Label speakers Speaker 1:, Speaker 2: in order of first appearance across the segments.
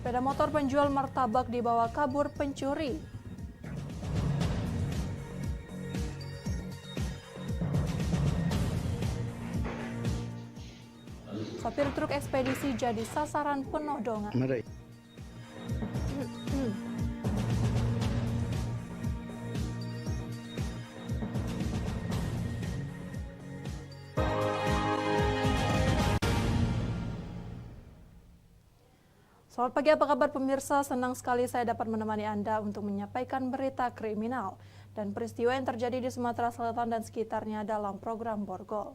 Speaker 1: Sepeda motor penjual martabak dibawa kabur pencuri. Sopir truk ekspedisi jadi sasaran penodongan. Selamat pagi, apa kabar pemirsa? Senang sekali saya dapat menemani Anda untuk menyampaikan berita kriminal dan peristiwa yang terjadi di Sumatera Selatan dan sekitarnya dalam program Borgol.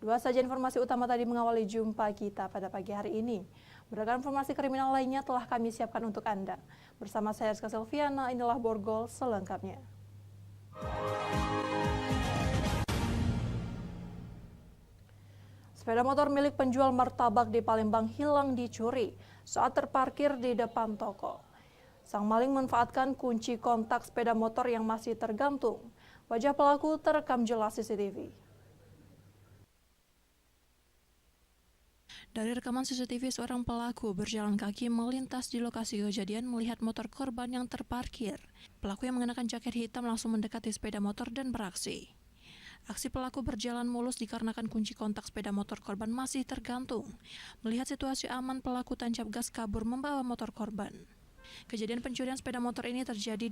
Speaker 1: Dua saja informasi utama tadi mengawali jumpa kita pada pagi hari ini. Beragam informasi kriminal lainnya telah kami siapkan untuk Anda. Bersama saya Rizka Silviana, inilah Borgol selengkapnya. Sepeda motor milik penjual martabak di Palembang hilang dicuri saat terparkir di depan toko. Sang maling memanfaatkan kunci kontak sepeda motor yang masih tergantung. Wajah pelaku terekam jelas CCTV. Dari rekaman CCTV, seorang pelaku berjalan kaki melintas di lokasi kejadian melihat motor korban yang terparkir. Pelaku yang mengenakan jaket hitam langsung mendekati sepeda motor dan beraksi. Aksi pelaku berjalan mulus dikarenakan kunci kontak sepeda motor korban masih tergantung. Melihat situasi aman, pelaku tancap gas kabur membawa motor korban. Kejadian pencurian sepeda motor ini terjadi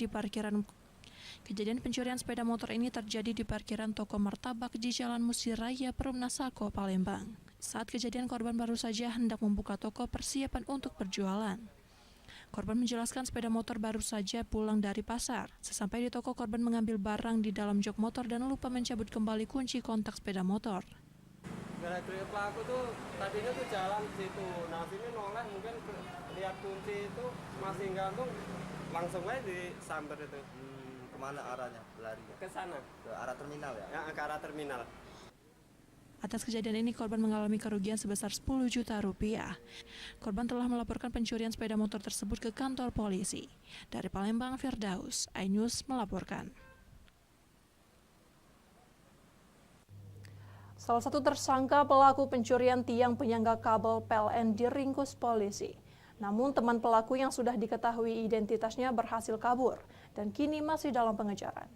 Speaker 1: di parkiran toko martabak di Jalan Musiraya, Perumnasako, Palembang. Saat kejadian, korban baru saja hendak membuka toko persiapan untuk berjualan. Korban menjelaskan sepeda motor baru saja pulang dari pasar. Sesampai di toko, korban mengambil barang di dalam jok motor dan lupa mencabut kembali kunci kontak sepeda motor.
Speaker 2: Gara-gara pelaku tuh tadinya tuh jalan situ, nah sini noleh mungkin lihat kunci itu masih gantung, langsung aja disamber itu.
Speaker 3: Kemana arahnya lari?
Speaker 2: Ke sana.
Speaker 3: Ke arah terminal ya?
Speaker 2: Ya, ke arah terminal.
Speaker 1: Atas kejadian ini, korban mengalami kerugian sebesar 10 juta rupiah. Korban telah melaporkan pencurian sepeda motor tersebut ke kantor polisi. Dari Palembang, Firdaus, iNews melaporkan. Salah satu tersangka pelaku pencurian tiang penyangga kabel PLN diringkus polisi. Namun teman pelaku yang sudah diketahui identitasnya berhasil kabur dan kini masih dalam pengejaran.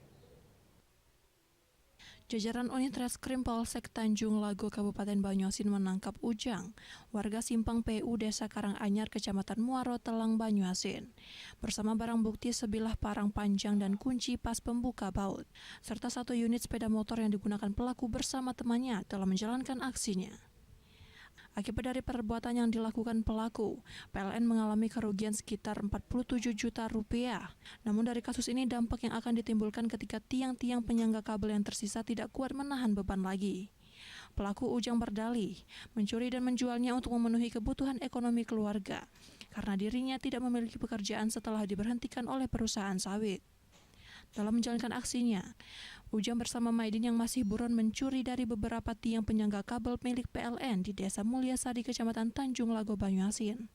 Speaker 1: Jajaran unit Reskrim Polsek Tanjung Lago, Kabupaten Banyuasin menangkap Ujang, warga Simpang PU Desa Karanganyar, Kecamatan Muaro, Telang, Banyuasin, bersama barang bukti sebilah parang panjang dan kunci pas pembuka baut, serta satu unit sepeda motor yang digunakan pelaku bersama temannya dalam menjalankan aksinya. Akibat dari perbuatan yang dilakukan pelaku, PLN mengalami kerugian sekitar 47 juta rupiah. Namun dari kasus ini dampak yang akan ditimbulkan ketika tiang-tiang penyangga kabel yang tersisa tidak kuat menahan beban lagi. Pelaku Ujang berdalih mencuri dan menjualnya untuk memenuhi kebutuhan ekonomi keluarga, karena dirinya tidak memiliki pekerjaan setelah diberhentikan oleh perusahaan sawit. Dalam menjalankan aksinya, Ujang bersama Maidin yang masih buron mencuri dari beberapa tiang penyangga kabel milik PLN di Desa Mulyasari, Kecamatan Tanjung Lago, Banyuasin.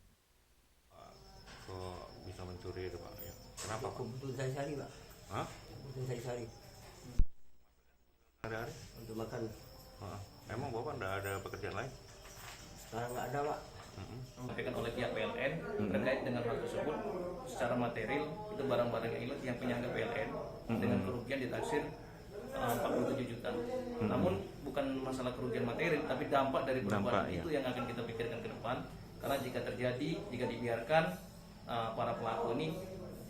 Speaker 4: Kok bisa mencuri itu Pak? Ya. Kenapa Pak?
Speaker 3: Kebutuhan sehari-hari Pak.
Speaker 4: Hah?
Speaker 3: Kebutuhan sehari-hari.
Speaker 4: Hari-hari?
Speaker 3: Untuk makan.
Speaker 4: Emang Bapak nggak ada pekerjaan lain?
Speaker 3: Sekarang nggak ada Pak.
Speaker 5: Disampaikan oleh pihak PLN terkait dengan hal tersebut. Secara material itu barang-barang yang penyangga PLN dengan kerugian ditaksir 47 juta. Namun bukan masalah kerugian material, tapi dampak dari perbuatan itu yang akan kita pikirkan ke depan. Karena jika terjadi, jika dibiarkan para pelaku ini,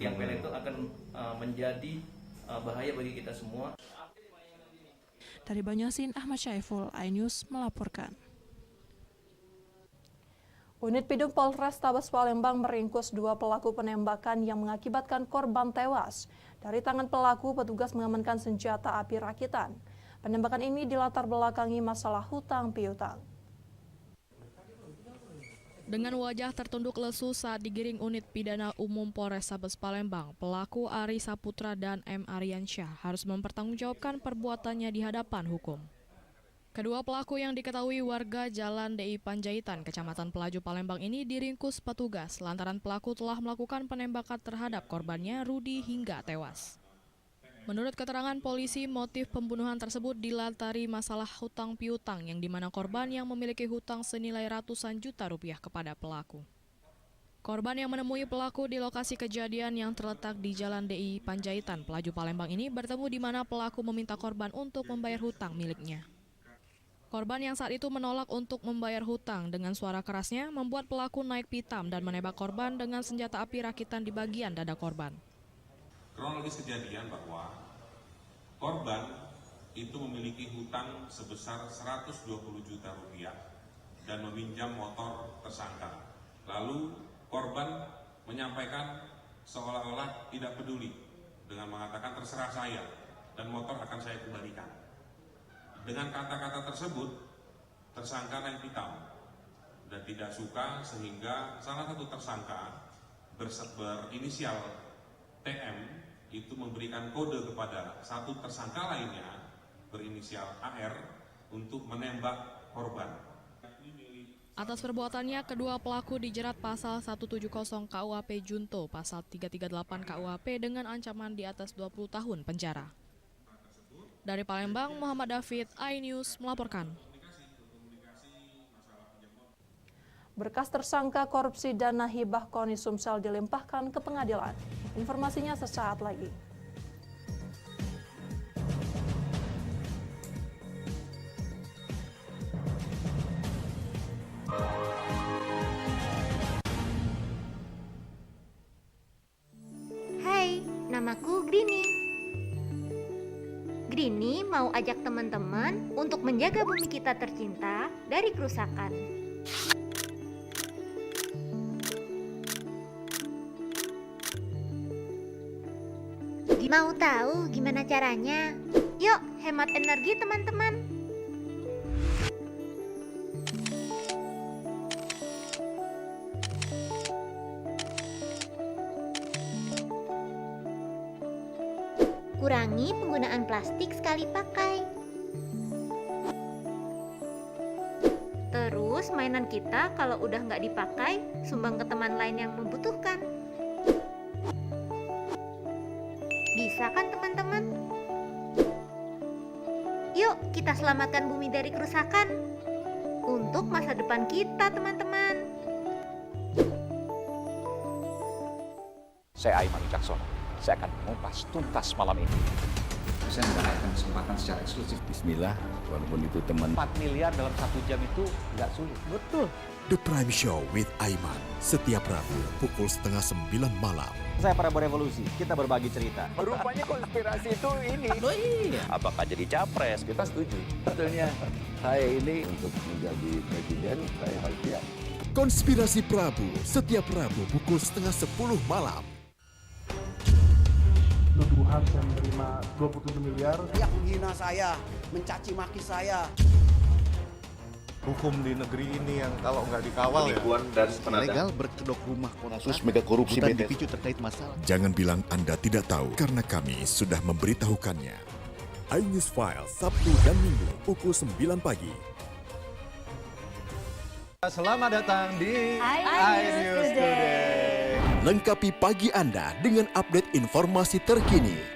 Speaker 5: yang PLN itu akan menjadi bahaya bagi kita semua.
Speaker 1: Dari Banyuasin, Ahmad Syaiful, iNews melaporkan. Unit Pidum Polrestabes Palembang meringkus dua pelaku penembakan yang mengakibatkan korban tewas. Dari tangan pelaku, petugas mengamankan senjata api rakitan. Penembakan ini dilatar belakangi masalah hutang piutang.
Speaker 6: Dengan wajah tertunduk lesu saat digiring unit pidana umum Polrestabes Palembang, pelaku Ari Saputra dan M. Aryansyah harus mempertanggungjawabkan perbuatannya di hadapan hukum. Kedua pelaku yang diketahui warga Jalan DI Panjaitan, Kecamatan Pelaju, Palembang ini diringkus petugas lantaran pelaku telah melakukan penembakan terhadap korbannya Rudi hingga tewas. Menurut keterangan polisi, motif pembunuhan tersebut dilatari masalah hutang piutang yang dimana korban yang memiliki hutang senilai ratusan juta rupiah kepada pelaku. Korban yang menemui pelaku di lokasi kejadian yang terletak di Jalan DI Panjaitan, Pelaju Palembang ini bertemu di mana pelaku meminta korban untuk membayar hutang miliknya. Korban yang saat itu menolak untuk membayar hutang dengan suara kerasnya membuat pelaku naik pitam dan menembak korban dengan senjata api rakitan di bagian dada korban.
Speaker 7: Kronologis kejadian bahwa korban itu memiliki hutang sebesar 120 juta rupiah dan meminjam motor tersangka. Lalu korban menyampaikan seolah-olah tidak peduli dengan mengatakan terserah saya dan motor akan saya kembalikan. Dengan kata-kata tersebut, tersangka naik pitam dan tidak suka sehingga salah satu tersangka berinisial TM itu memberikan kode kepada satu tersangka lainnya berinisial AR untuk menembak korban.
Speaker 6: Atas perbuatannya, kedua pelaku dijerat pasal 170 KUHP Junto, pasal 338 KUHP dengan ancaman di atas 20 tahun penjara. Dari Palembang, Muhammad David, iNews melaporkan.
Speaker 1: Berkas tersangka korupsi dana hibah KONI Sumsel dilimpahkan ke pengadilan. Informasinya sesaat lagi.
Speaker 8: Hai, namaku Grini. Grini mau ajak teman-teman untuk menjaga bumi kita tercinta dari kerusakan. Mau tahu gimana caranya? Yuk, hemat energi teman-teman. Kurangi penggunaan plastik sekali pakai. Terus mainan kita kalau udah nggak dipakai, sumbang ke teman lain yang membutuhkan. Bisa kan teman-teman? Yuk kita selamatkan bumi dari kerusakan. Untuk masa depan kita teman-teman.
Speaker 9: Saya Aiman Wicaksono. Saya akan mengupas tuntas malam ini.
Speaker 10: Saya mendapatkan kesempatan secara eksklusif.
Speaker 11: Bismillah, walaupun itu teman.
Speaker 9: 4 miliar dalam 1 jam itu nggak sulit.
Speaker 11: Betul. The Prime Show with Aiman. Setiap Rabu pukul 8:30 malam.
Speaker 12: Saya Prabowo Revolusi, kita berbagi cerita.
Speaker 9: Rupanya konspirasi itu ini.
Speaker 12: Oh iya.
Speaker 9: Apakah jadi capres? Kita setuju.
Speaker 11: Sebetulnya saya ini untuk menjadi presiden, saya harus siap.
Speaker 13: Konspirasi Prabu, setiap Rabu pukul 9:30 malam.
Speaker 14: Tuduhan saya menerima 27 miliar.
Speaker 15: Yang menghina saya, mencaci maki saya.
Speaker 16: Hukum di negeri ini yang kalau nggak dikawal
Speaker 17: penipuan dan
Speaker 11: legal berkedok rumah
Speaker 16: kasus mega korupsi
Speaker 11: dipicu terkait masalah.
Speaker 13: Jangan bilang Anda tidak tahu karena kami sudah memberitahukannya. iNews File Sabtu dan Minggu pukul 9 pagi.
Speaker 16: Selamat datang di iNews Today.
Speaker 13: Lengkapi pagi Anda dengan update informasi terkini.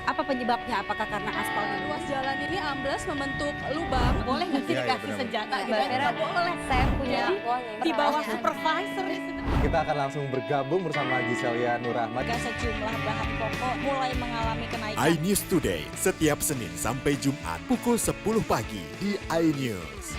Speaker 18: Apa penyebabnya? Apakah karena aspal
Speaker 19: ruas jalan ini amblas membentuk lubang?
Speaker 18: Boleh nggak sih dikasih senjata? Boleh. Saya punya di bawah supervisor.
Speaker 20: Kita akan langsung bergabung bersama Giselia Nurahmat.
Speaker 18: Sejumlah bahan pokok mulai mengalami kenaikan.
Speaker 13: iNews Today setiap Senin sampai Jumat pukul 10 pagi di iNews.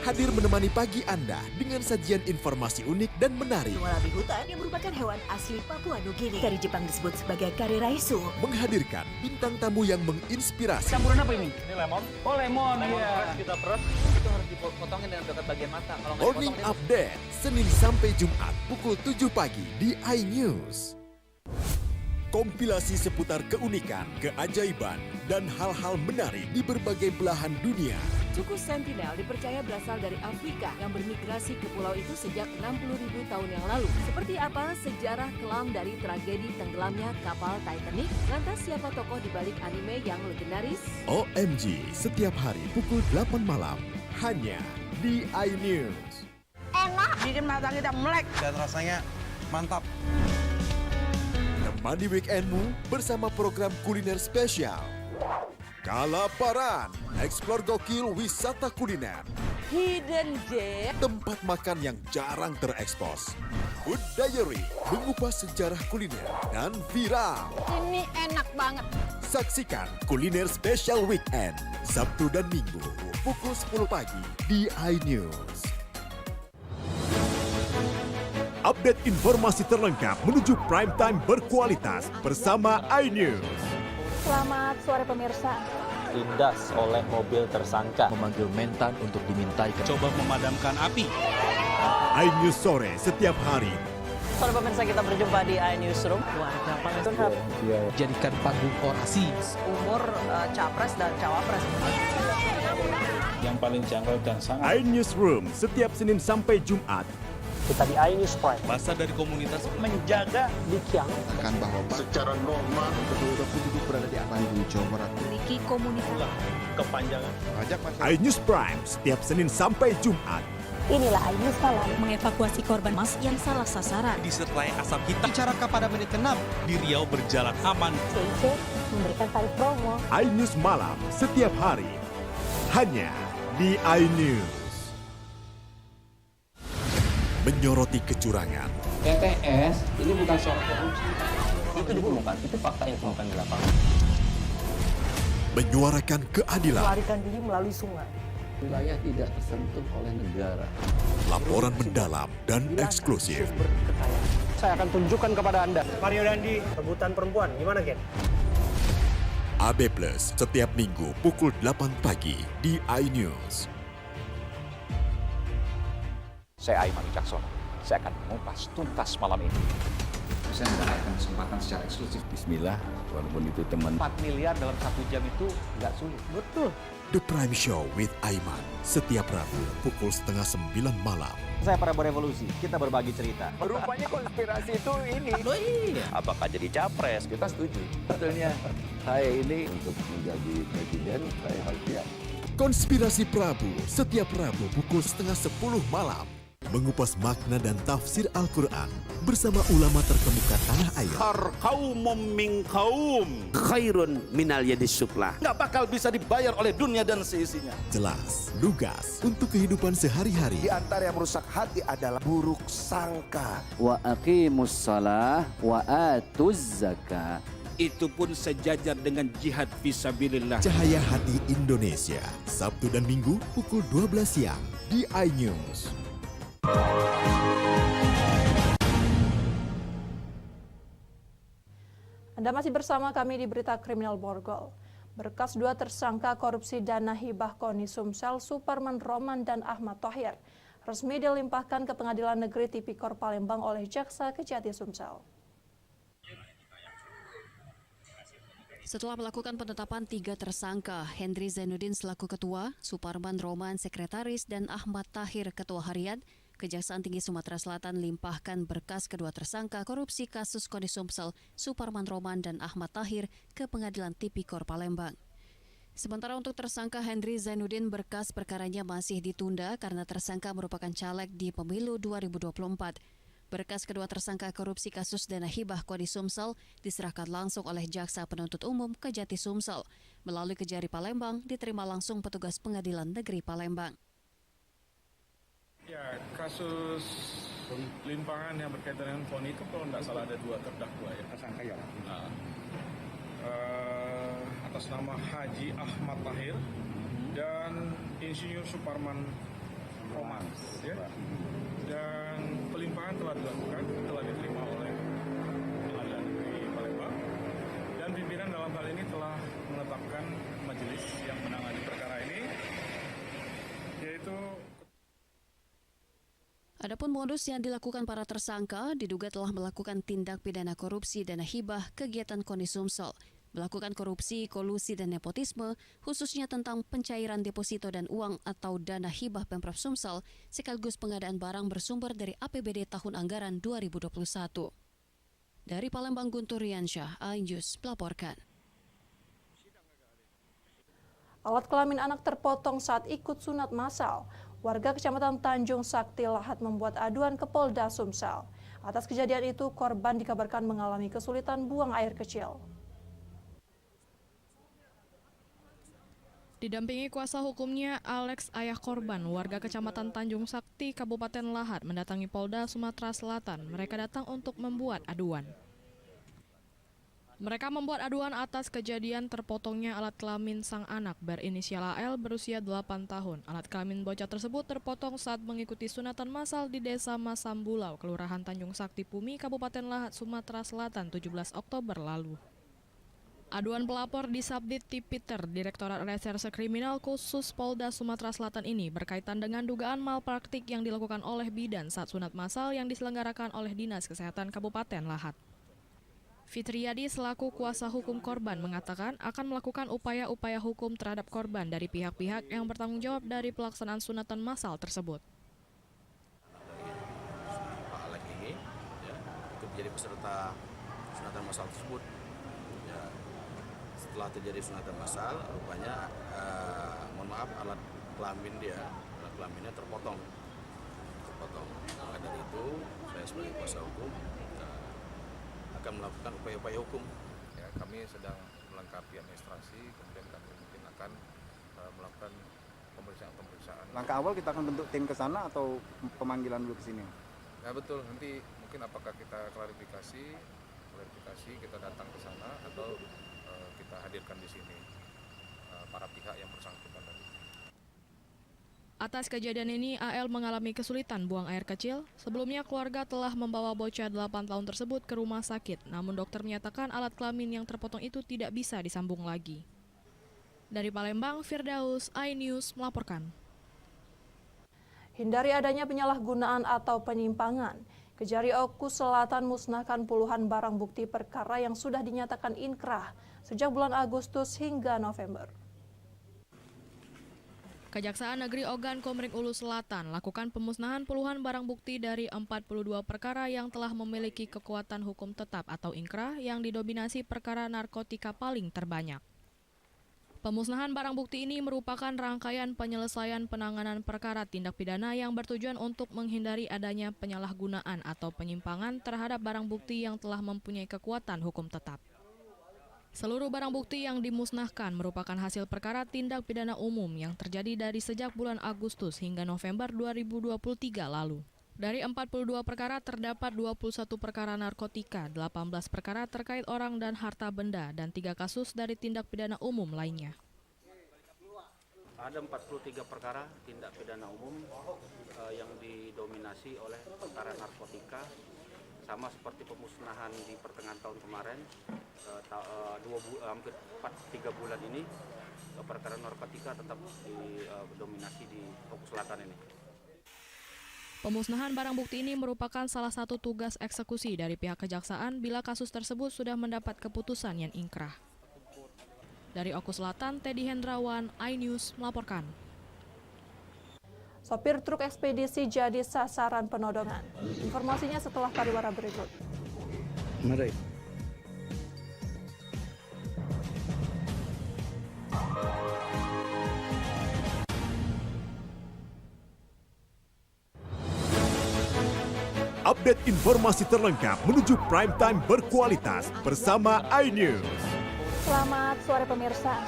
Speaker 13: Hadir menemani pagi Anda dengan sajian informasi unik dan menarik.
Speaker 21: Wallaby hutan yang merupakan hewan asli Papua Nugini. Dari Jepang disebut sebagai kare raisu.
Speaker 13: Menghadirkan bintang tamu yang menginspirasi.
Speaker 12: Campuran apa ini? Ini lemon. Oh lemon,
Speaker 5: ya.
Speaker 12: Kita peras. Itu harus dipotongin dengan dekat bagian mata. Kalau
Speaker 13: Morning Update, Senin sampai Jumat pukul 7 pagi di iNews. Kompilasi seputar keunikan, keajaiban, dan hal-hal menarik di berbagai belahan dunia.
Speaker 21: Suku Sentinel dipercaya berasal dari Afrika yang bermigrasi ke pulau itu sejak 60.000 tahun yang lalu. Seperti apa sejarah kelam dari tragedi tenggelamnya kapal Titanic? Lantas siapa tokoh di balik anime yang legendaris?
Speaker 13: OMG, setiap hari pukul 8 malam, hanya di iNews.
Speaker 18: Enak! Bikin mata kita melek.
Speaker 20: Dan rasanya mantap.
Speaker 13: Temani weekendmu bersama program kuliner spesial. Kalaparan, eksplor gokil wisata kuliner.
Speaker 18: Hidden Gem.
Speaker 13: Tempat makan yang jarang terekspos. Food Diary, mengupas sejarah kuliner dan viral.
Speaker 18: Ini enak banget.
Speaker 13: Saksikan kuliner spesial weekend, Sabtu dan Minggu, pukul 10 pagi di iNews. Update informasi terlengkap menuju prime time berkualitas bersama iNews.
Speaker 18: Selamat sore pemirsa.
Speaker 12: Ditindas oleh mobil tersangka. Memanggil mentan untuk dimintai. Coba memadamkan api.
Speaker 13: iNews sore setiap hari.
Speaker 18: Sore pemirsa, kita berjumpa di iNewsroom. Warga Palestina
Speaker 12: Jadikan panggung orasi.
Speaker 18: umur capres dan cawapres.
Speaker 12: Yang paling jangkau dan sangat.
Speaker 13: iNewsroom setiap Senin sampai Jumat.
Speaker 18: Kita di iNews Prime.
Speaker 12: Masa dari komunitas
Speaker 18: Menjaga Dikyang.
Speaker 16: Akan bahwa secara normal kedua penduduk berada di Bandung, Jawa Barat.
Speaker 18: Memiliki komunitas.
Speaker 12: kepanjangan.
Speaker 16: Ajak masyarakat.
Speaker 13: iNews Prime setiap Senin sampai Jumat.
Speaker 18: Inilah iNews Malam. Mengevakuasi korban mas yang salah sasaran.
Speaker 12: Disertai asap hitam. Bicara pada menit ke-6 di Riau berjalan aman.
Speaker 18: CIC memberikan tarif promo.
Speaker 13: iNews Malam setiap hari. Hanya di iNews. Menyoroti kecurangan.
Speaker 10: TTS ini bukan soal korupsi.
Speaker 12: Itu ditemukan, itu fakta yang ditemukan di lapangan.
Speaker 13: Menyuarakan keadilan.
Speaker 18: Melarikan diri melalui sungai.
Speaker 10: Wilayah tidak tersentuh oleh negara.
Speaker 13: Laporan mendalam dan eksklusif.
Speaker 12: Saya akan tunjukkan kepada Anda. Mario Dandi, rebutan perempuan. Gimana, Gen?
Speaker 13: AB Plus setiap Minggu pukul 8 pagi di iNews.
Speaker 9: Saya Aiman Wicaksono. Saya akan mengupas tuntas malam ini.
Speaker 10: Saya mendapatkan kesempatan secara eksklusif.
Speaker 16: Bismillah, walaupun itu teman.
Speaker 12: 4 miliar dalam 1 jam itu nggak sulit.
Speaker 18: Betul.
Speaker 13: The Prime Show with Aiman setiap Rabu pukul 8:30 malam.
Speaker 12: Saya Prabowo Revolusi, kita berbagi cerita.
Speaker 9: Rupanya konspirasi itu ini.
Speaker 12: Oh iya.
Speaker 9: Apakah jadi capres?
Speaker 10: Kita setuju. Sebetulnya saya ini untuk menjadi presiden, saya harus siap.
Speaker 13: Konspirasi Prabu setiap Rabu pukul 9:30 malam. Mengupas makna dan tafsir Al-Quran bersama ulama terkemuka tanah air.
Speaker 17: Kaum min kaum khairun minal yadis suflah. Nggak bakal bisa dibayar oleh dunia dan seisinya.
Speaker 13: Jelas, lugas untuk kehidupan sehari-hari.
Speaker 17: Di antara yang merusak hati adalah buruk sangka.
Speaker 12: Wa aqimus shalah wa atuz zakah.
Speaker 17: Itu pun sejajar dengan jihad fisabilillah.
Speaker 13: Cahaya Hati Indonesia, Sabtu dan Minggu pukul 12 siang di iNews.
Speaker 1: Anda masih bersama kami di Berita Kriminal Borgol. Berkas 2 tersangka korupsi dana hibah KONI Sumsel, Suparman Roman dan Ahmad Thohir resmi dilimpahkan ke Pengadilan Negeri Tipikor Palembang oleh Jaksa Kejati Sumsel.
Speaker 22: Setelah melakukan penetapan 3 tersangka, Hendri Zainuddin selaku ketua, Suparman Roman sekretaris, dan Ahmad Thohir ketua harian, Kejaksaan Tinggi Sumatera Selatan limpahkan berkas kedua tersangka korupsi kasus KONI Sumsel, Suparman Roman dan Ahmad Thohir ke Pengadilan Tipikor Palembang. Sementara untuk tersangka Hendri Zainuddin, berkas perkaranya masih ditunda karena tersangka merupakan caleg di pemilu 2024. Berkas kedua tersangka korupsi kasus dana hibah KONI Sumsel diserahkan langsung oleh Jaksa Penuntut Umum Kejati Sumsel. Melalui Kejari Palembang, diterima langsung petugas Pengadilan Negeri Palembang.
Speaker 23: Ya, kasus limpahan yang berkaitan dengan KONI itu kalau tidak salah ada 2 terdakwa ya. Tersangka ya. Atas nama Haji Ahmad Thohir dan Insinyur Suparman Roman, ya. Dan pelimpahan telah dilakukan, telah diterima oleh Pengadilan Negeri Palembang, dan pimpinan dalam hal ini telah menetapkan majelis yang menangani perkara ini, yaitu.
Speaker 22: Adapun modus yang dilakukan para tersangka diduga telah melakukan tindak pidana korupsi dana hibah kegiatan KONI Sumsel, melakukan korupsi, kolusi, dan nepotisme, khususnya tentang pencairan deposito dan uang atau dana hibah Pemprov Sumsel, sekaligus pengadaan barang bersumber dari APBD tahun anggaran 2021. Dari Palembang, Guntur Riansyah, iNews melaporkan.
Speaker 1: Alat kelamin anak terpotong saat ikut sunat massal. Warga Kecamatan Tanjung Sakti Lahat membuat aduan ke Polda Sumsel. Atas kejadian itu, korban dikabarkan mengalami kesulitan buang air kecil.
Speaker 6: Didampingi kuasa hukumnya, Alex, ayah korban, warga Kecamatan Tanjung Sakti, Kabupaten Lahat, mendatangi Polda Sumatera Selatan. Mereka datang untuk membuat aduan. Mereka membuat aduan atas kejadian terpotongnya alat kelamin sang anak berinisial AL berusia 8 tahun. Alat kelamin bocah tersebut terpotong saat mengikuti sunatan massal di Desa Masambulau, Kelurahan Tanjung Sakti Pumi, Kabupaten Lahat, Sumatera Selatan, 17 Oktober lalu. Aduan pelapor di Subdit Tipiter, Direktorat Reserse Kriminal Khusus Polda Sumatera Selatan ini berkaitan dengan dugaan malpraktik yang dilakukan oleh bidan saat sunat massal yang diselenggarakan oleh Dinas Kesehatan Kabupaten Lahat. Fitriadi selaku kuasa hukum korban mengatakan akan melakukan upaya-upaya hukum terhadap korban dari pihak-pihak yang bertanggung jawab dari pelaksanaan sunatan massal tersebut.
Speaker 2: Pak Alex ini ikut menjadi peserta sunatan massal tersebut. Setelah terjadi sunatan massal, rupanya alat kelaminnya terpotong. Maka dari itu saya sebagai kuasa hukum akan melakukan upaya-upaya hukum.
Speaker 3: Ya, kami sedang melengkapi administrasi, kemudian kami mungkin akan melakukan pemeriksaan.
Speaker 4: Langkah awal kita akan bentuk tim ke sana atau pemanggilan dulu ke sini?
Speaker 3: Ya betul, nanti mungkin apakah kita klarifikasi kita datang ke sana atau kita hadirkan di sini para pihak yang bersangkutan tadi.
Speaker 6: Atas kejadian ini, AL mengalami kesulitan buang air kecil. Sebelumnya keluarga telah membawa bocah 8 tahun tersebut ke rumah sakit, namun dokter menyatakan alat kelamin yang terpotong itu tidak bisa disambung lagi. Dari Palembang, Firdaus, iNews melaporkan.
Speaker 1: Hindari adanya penyalahgunaan atau penyimpangan. Kejari Oku Selatan musnahkan puluhan barang bukti perkara yang sudah dinyatakan inkrah sejak bulan Agustus hingga November.
Speaker 6: Kejaksaan Negeri Ogan Komering Ulu Selatan lakukan pemusnahan puluhan barang bukti dari 42 perkara yang telah memiliki kekuatan hukum tetap atau inkrah yang didominasi perkara narkotika paling terbanyak. Pemusnahan barang bukti ini merupakan rangkaian penyelesaian penanganan perkara tindak pidana yang bertujuan untuk menghindari adanya penyalahgunaan atau penyimpangan terhadap barang bukti yang telah mempunyai kekuatan hukum tetap. Seluruh barang bukti yang dimusnahkan merupakan hasil perkara tindak pidana umum yang terjadi dari sejak bulan Agustus hingga November 2023 lalu. Dari 42 perkara terdapat 21 perkara narkotika, 18 perkara terkait orang dan harta benda, dan 3 kasus dari tindak pidana umum lainnya.
Speaker 2: Ada 43 perkara tindak pidana umum yang didominasi oleh perkara narkotika, sama seperti pemusnahan di pertengahan tahun kemarin, hampir 3 bulan ini perkara narkotika tetap didominasi di Oku Selatan ini.
Speaker 6: Pemusnahan barang bukti ini merupakan salah satu tugas eksekusi dari pihak kejaksaan bila kasus tersebut sudah mendapat keputusan yang inkrah. Dari Oku Selatan, Teddy Hendrawan, iNews melaporkan.
Speaker 1: Sopir truk ekspedisi jadi sasaran penodongan. Informasinya setelah pariwara berikut.
Speaker 10: Mari.
Speaker 13: Update informasi terlengkap menuju prime time berkualitas bersama iNews.
Speaker 18: Selamat sore pemirsa.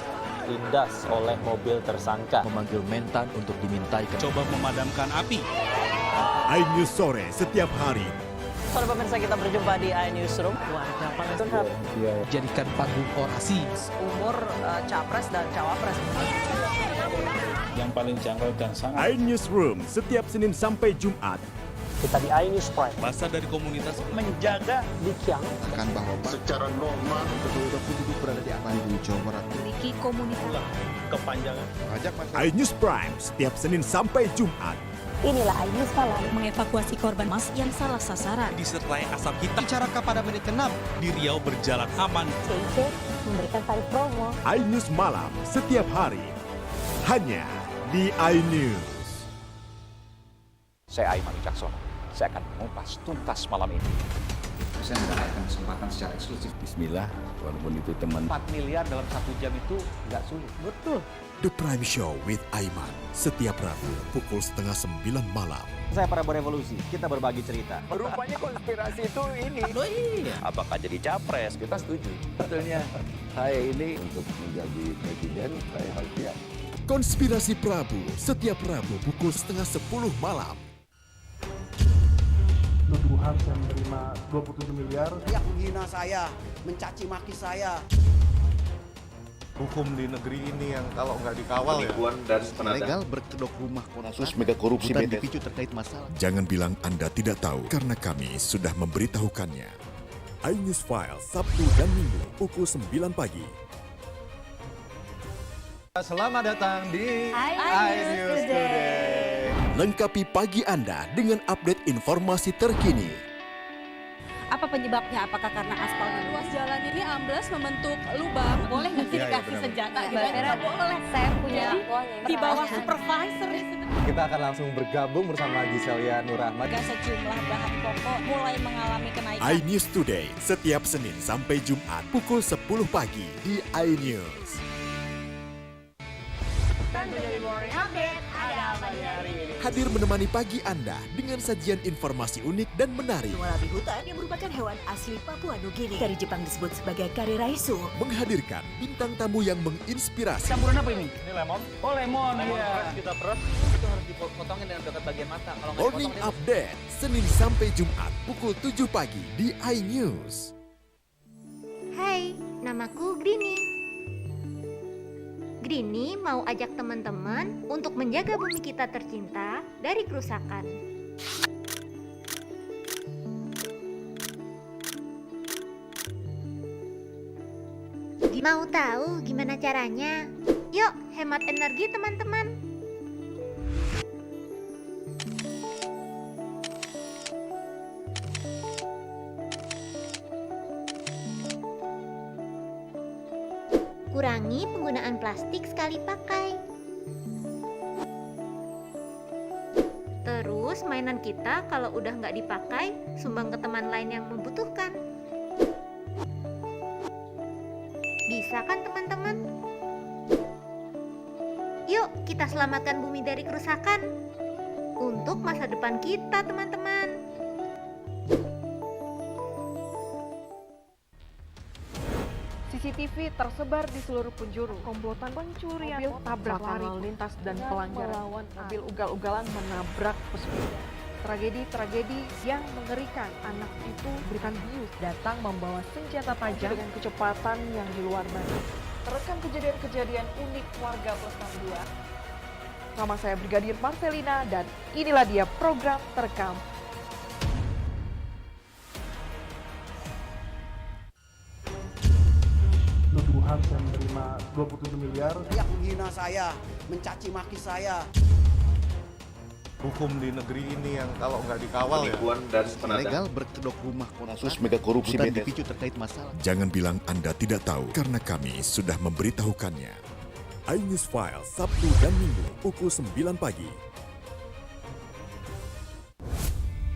Speaker 12: Lindas oleh mobil tersangka, memanggil mentan untuk dimintai coba memadamkan api.
Speaker 13: iNews sore setiap hari.
Speaker 24: Sore pemirsa, kita berjumpa di iNewsroom. Warga Palestina
Speaker 12: jadikan panggung orasi.
Speaker 24: Umur capres dan cawapres.
Speaker 3: Yang paling jangkau dan sangat.
Speaker 13: iNewsroom setiap Senin sampai Jumat.
Speaker 24: Kita di iNews Prime.
Speaker 12: Masa dari komunitas
Speaker 24: menjaga Dikyang
Speaker 16: akan bahwa secara normal kedua penduduk berada di Bandung, Jawa Barat.
Speaker 18: Memiliki komunitas
Speaker 3: Kepanjangan.
Speaker 13: iNews Prime setiap Senin sampai Jumat.
Speaker 18: Inilah iNews Malam mengevakuasi korban mas yang salah sasaran.
Speaker 12: Disertai asap hitam. Bicarakan pada menit ke-6 di Riau berjalan aman.
Speaker 18: CIC memberikan tarif promo.
Speaker 13: iNews Malam setiap hari hanya di iNews.
Speaker 9: Saya Aiman Wicaksono. Saya akan mengupas tuntas malam ini.
Speaker 25: Saya mendapatkan kesempatan secara eksklusif.
Speaker 10: Bismillah, walaupun itu teman.
Speaker 9: 4 miliar dalam 1 jam itu nggak sulit.
Speaker 25: Betul.
Speaker 11: The Prime Show with Aiman setiap Rabu pukul 8:30 malam.
Speaker 25: Saya Prabowo Revolusi, kita berbagi cerita.
Speaker 4: Rupanya konspirasi itu ini.
Speaker 25: Oh iya.
Speaker 12: Apakah jadi capres? Kita setuju.
Speaker 10: Sebetulnya saya ini untuk menjadi presiden, saya harus siap.
Speaker 13: Konspirasi Prabu setiap Rabu pukul 9:30 malam.
Speaker 23: Nuduhan saya menerima 27 miliar.
Speaker 7: Yang menghina saya, mencaci maki saya.
Speaker 3: Hukum di negeri ini yang kalau nggak dikawal
Speaker 16: Penipuan dan ilegal berkedok rumah kasus mega korupsi dipicu terkait masalah.
Speaker 13: Jangan bilang Anda tidak tahu karena kami sudah memberitahukannya. iNews File Sabtu dan Minggu pukul 9 pagi.
Speaker 20: Selamat datang di iNews Today.
Speaker 13: Lengkapi pagi Anda dengan update informasi terkini.
Speaker 18: Apa penyebabnya? Apakah karena aspal ruas jalan ini amblas membentuk lubang? Boleh nggak sih dikasih senjata? Nggak boleh. Saya punya di bawah supervisor.
Speaker 20: Kita akan langsung bergabung bersama Giselia Nurahmat.
Speaker 18: Sejumlah bahan pokok mulai mengalami kenaikan.
Speaker 13: iNews Today setiap Senin sampai Jumat pukul 10 pagi di iNews. Hadir menemani pagi Anda dengan sajian informasi unik dan menarik.
Speaker 8: Warabi hutan yang merupakan hewan asli Papua Nugini. Dari Jepang disebut sebagai kare raisu.
Speaker 13: Menghadirkan bintang tamu yang menginspirasi.
Speaker 5: Campuran apa ini? Ini lemon. Oh lemon,
Speaker 3: iya.
Speaker 5: Kita peras. Itu harus dipotongin dengan dekat bagian mata. Kalau nggak
Speaker 13: Morning Update Senin sampai Jumat pukul 7 pagi di iNews.
Speaker 14: Hai, namaku Grini. Grini mau ajak teman-teman untuk menjaga bumi kita tercinta dari kerusakan. Mau tahu gimana caranya? Yuk, hemat energi teman-teman. Kurangi penggunaan plastik sekali pakai. Terus mainan kita kalau udah nggak dipakai, sumbang ke teman lain yang membutuhkan. Bisa kan teman-teman? Yuk kita selamatkan bumi dari kerusakan. Untuk masa depan kita teman-teman.
Speaker 15: CCTV tersebar di seluruh penjuru. Komplotan pencurian, mobil tabrakan lalu lintas dan pelanggaran melawan mobil ugal-ugalan menabrak pesepeda. Tragedi-tragedi yang mengerikan. Anak itu berikan bius datang membawa senjata tajam dengan kecepatan yang di luar batas. Terekam kejadian-kejadian unik warga Pelestari 2. Nama saya Brigadir Marcelina dan inilah dia program Terekam.
Speaker 23: Nuduhan saya menerima 27 miliar.
Speaker 7: Yang menghina saya, mencaci maki saya.
Speaker 3: Hukum di negeri ini yang kalau nggak dikawal
Speaker 16: Penipuan dan ilegal berkedok rumah kasus mega korupsi dipicu terkait masalah.
Speaker 13: Jangan bilang Anda tidak tahu karena kami sudah memberitahukannya. iNews File Sabtu dan Minggu pukul 9 pagi.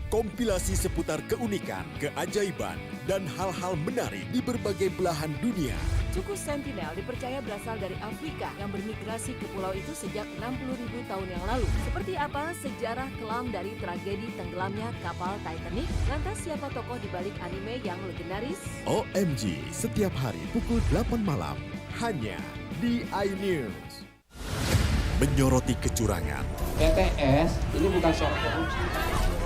Speaker 13: Kompilasi seputar keunikan, keajaiban, dan hal-hal menarik di berbagai belahan dunia.
Speaker 21: Suku Sentinel dipercaya berasal dari Afrika yang bermigrasi ke pulau itu sejak 60.000 tahun yang lalu. Seperti apa sejarah kelam dari tragedi tenggelamnya kapal Titanic? Lantas siapa tokoh di balik anime yang legendaris?
Speaker 13: OMG setiap hari pukul 8 malam hanya di iNews. Menyoroti kecurangan.
Speaker 5: PTS ini bukan soal korupsi.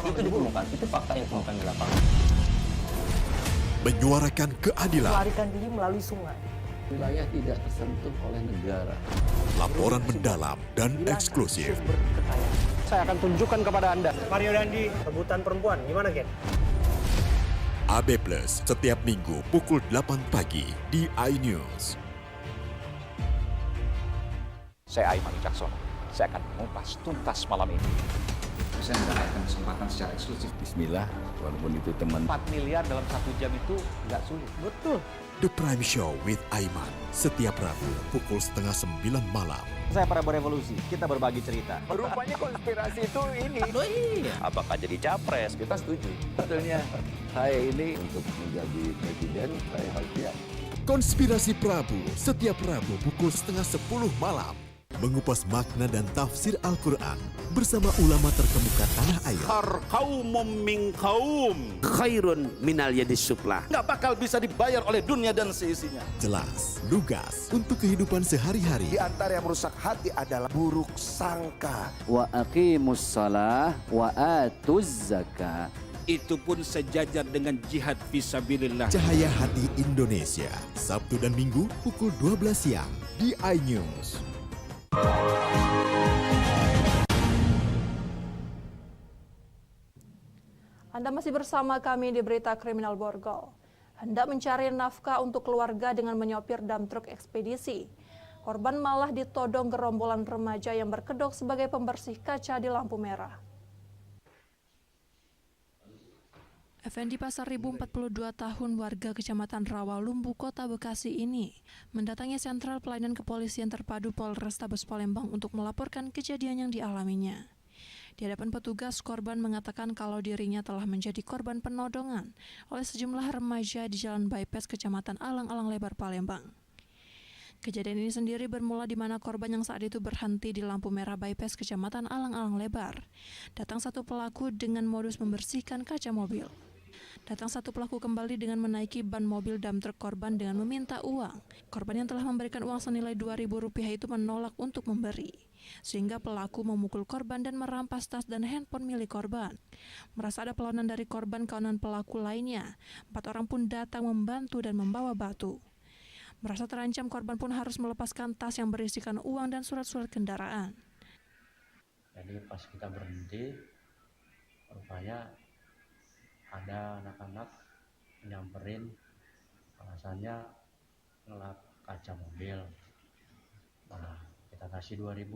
Speaker 5: Itu ditemukan, itu fakta yang ditemukan di lapangan.
Speaker 13: Menyuarakan keadilan.
Speaker 8: Melarikan diri melalui sungai.
Speaker 10: Wilayah tidak tersentuh oleh negara.
Speaker 13: Laporan mendalam dan eksklusif.
Speaker 5: Saya akan tunjukkan kepada Anda. Mario Dandi, rebutan perempuan, gimana Gen?
Speaker 13: AB Plus setiap minggu pukul 8 pagi di iNews.
Speaker 9: Saya Aiman Wicaksono. Saya akan mengupas tuntas malam ini.
Speaker 25: Saya mendapatkan kesempatan secara eksklusif.
Speaker 10: Bismillah, walaupun itu teman.
Speaker 25: 4 miliar dalam 1 jam itu nggak sulit.
Speaker 15: Betul.
Speaker 13: The Prime Show with Aiman setiap Rabu pukul 8:30 malam.
Speaker 25: Saya Prabu Revolusi, kita berbagi cerita.
Speaker 10: Rupanya konspirasi itu ini.
Speaker 5: Oh iya. Apakah jadi capres?
Speaker 10: Kita setuju. Sebetulnya saya ini untuk menjadi presiden, saya harus siap.
Speaker 13: Konspirasi Prabu setiap Rabu pukul 9:30 malam
Speaker 11: mengupas makna dan tafsir Al-Quran bersama ulama terkemuka tanah air.
Speaker 2: Kaumum min kaum khairun minal yadis sufla. Nggak bakal bisa dibayar oleh dunia dan seisinya.
Speaker 11: Jelas, lugas untuk kehidupan sehari-hari.
Speaker 16: Di antara yang merusak hati adalah buruk sangka.
Speaker 25: Wa aqimus shalah wa atuz zakah.
Speaker 2: Itu pun sejajar dengan jihad fisabilillah.
Speaker 11: Cahaya Hati Indonesia, Sabtu dan Minggu pukul 12 siang di iNews.
Speaker 1: Anda masih bersama kami di Berita Kriminal Borgol. Hendak mencari nafkah untuk keluarga dengan menyopir dump truk ekspedisi. Korban malah ditodong gerombolan remaja yang berkedok sebagai pembersih kaca di lampu merah. Effendi Pasaribu, 42 tahun, warga Kecamatan Rawalumbu, Kota Bekasi ini mendatangi Sentral Pelayanan Kepolisian Terpadu Polrestabes Palembang untuk melaporkan kejadian yang dialaminya. Di hadapan petugas, korban mengatakan kalau dirinya telah menjadi korban penodongan oleh sejumlah remaja di Jalan Bypass Kecamatan Alang-Alang Lebar, Palembang. Kejadian ini sendiri bermula di mana korban yang saat itu berhenti di lampu merah bypass Kecamatan Alang-Alang Lebar. Datang satu pelaku dengan modus membersihkan kaca mobil. Datang satu pelaku kembali dengan menaiki ban mobil dump truk korban dengan meminta uang. Korban yang telah memberikan uang senilai Rp2.000 itu menolak untuk memberi. Sehingga pelaku memukul korban dan merampas tas dan handphone milik korban. Merasa ada perlawanan dari korban, kawanan pelaku lainnya, 4 orang pun datang membantu dan membawa batu. Merasa terancam, korban pun harus melepaskan tas yang berisikan uang dan surat-surat kendaraan.
Speaker 6: Jadi pas kita berhenti, rupanya ada anak-anak nyamperin, alasannya ngelap kaca mobil. Nah, kita kasih 2.000.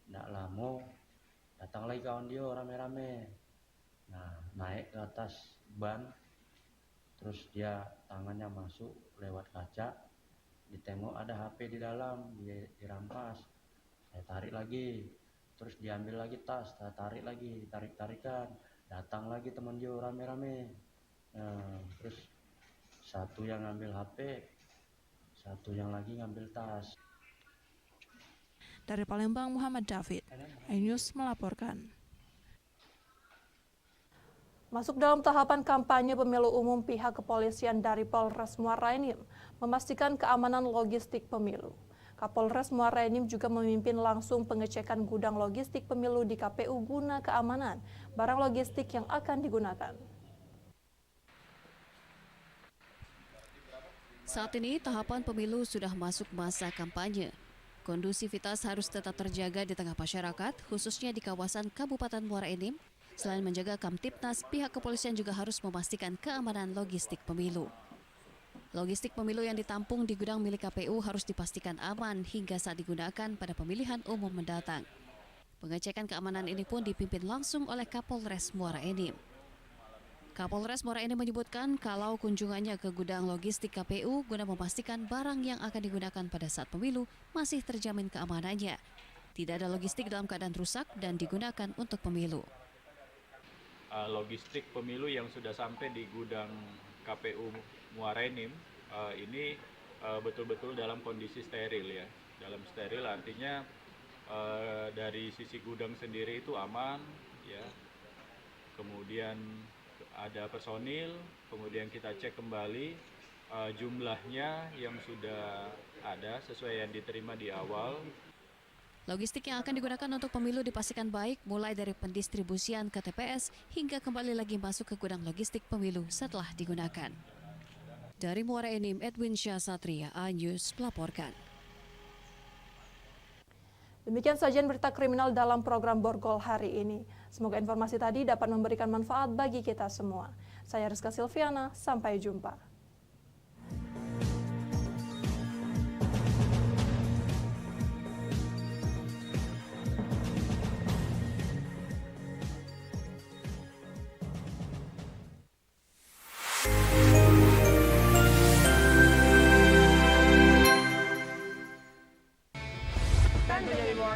Speaker 6: Nggak lama datang lagi kawan dia rame-rame. Nah, naik ke atas ban, terus dia tangannya masuk lewat kaca, ditengok ada HP di dalam, dia dirampas. Saya tarik lagi, terus diambil lagi tas, saya tarik lagi, ditarik-tarikan. Datang lagi teman dia rame-rame. Nah, terus satu yang ngambil HP, satu yang lagi ngambil tas.
Speaker 1: Dari Palembang, Muhammad David, iNews melaporkan. Masuk dalam tahapan kampanye pemilu umum, pihak kepolisian dari Polres Muara Enim memastikan keamanan logistik pemilu. Kapolres Muara Enim juga memimpin langsung pengecekan gudang logistik pemilu di KPU guna keamanan barang logistik yang akan digunakan.
Speaker 21: Saat ini tahapan pemilu sudah masuk masa kampanye. Kondusivitas harus tetap terjaga di tengah masyarakat, khususnya di kawasan Kabupaten Muara Enim. Selain menjaga Kamtipnas, pihak kepolisian juga harus memastikan keamanan logistik pemilu. Logistik pemilu yang ditampung di gudang milik KPU harus dipastikan aman hingga saat digunakan pada pemilihan umum mendatang. Pengecekan keamanan ini pun dipimpin langsung oleh Kapolres Muara Enim. Kapolres Muara Enim menyebutkan kalau kunjungannya ke gudang logistik KPU guna memastikan barang yang akan digunakan pada saat pemilu masih terjamin keamanannya. Tidak ada logistik dalam keadaan rusak dan digunakan untuk pemilu.
Speaker 17: Logistik pemilu yang sudah sampai di gudang KPU Muara Enim ini betul-betul dalam kondisi steril ya. Dalam steril artinya dari sisi gudang sendiri itu aman ya. Kemudian ada personil, kemudian kita cek kembali jumlahnya yang sudah ada sesuai yang diterima di awal.
Speaker 21: Logistik yang akan digunakan untuk pemilu dipastikan baik mulai dari pendistribusian ke TPS hingga kembali lagi masuk ke gudang logistik pemilu setelah digunakan. Dari Muara Enim, Edwin Syah Satria, iNews melaporkan.
Speaker 1: Demikian sajian berita kriminal dalam program Borgol hari ini. Semoga informasi tadi dapat memberikan manfaat bagi kita semua. Saya Rizka Silviana, sampai jumpa.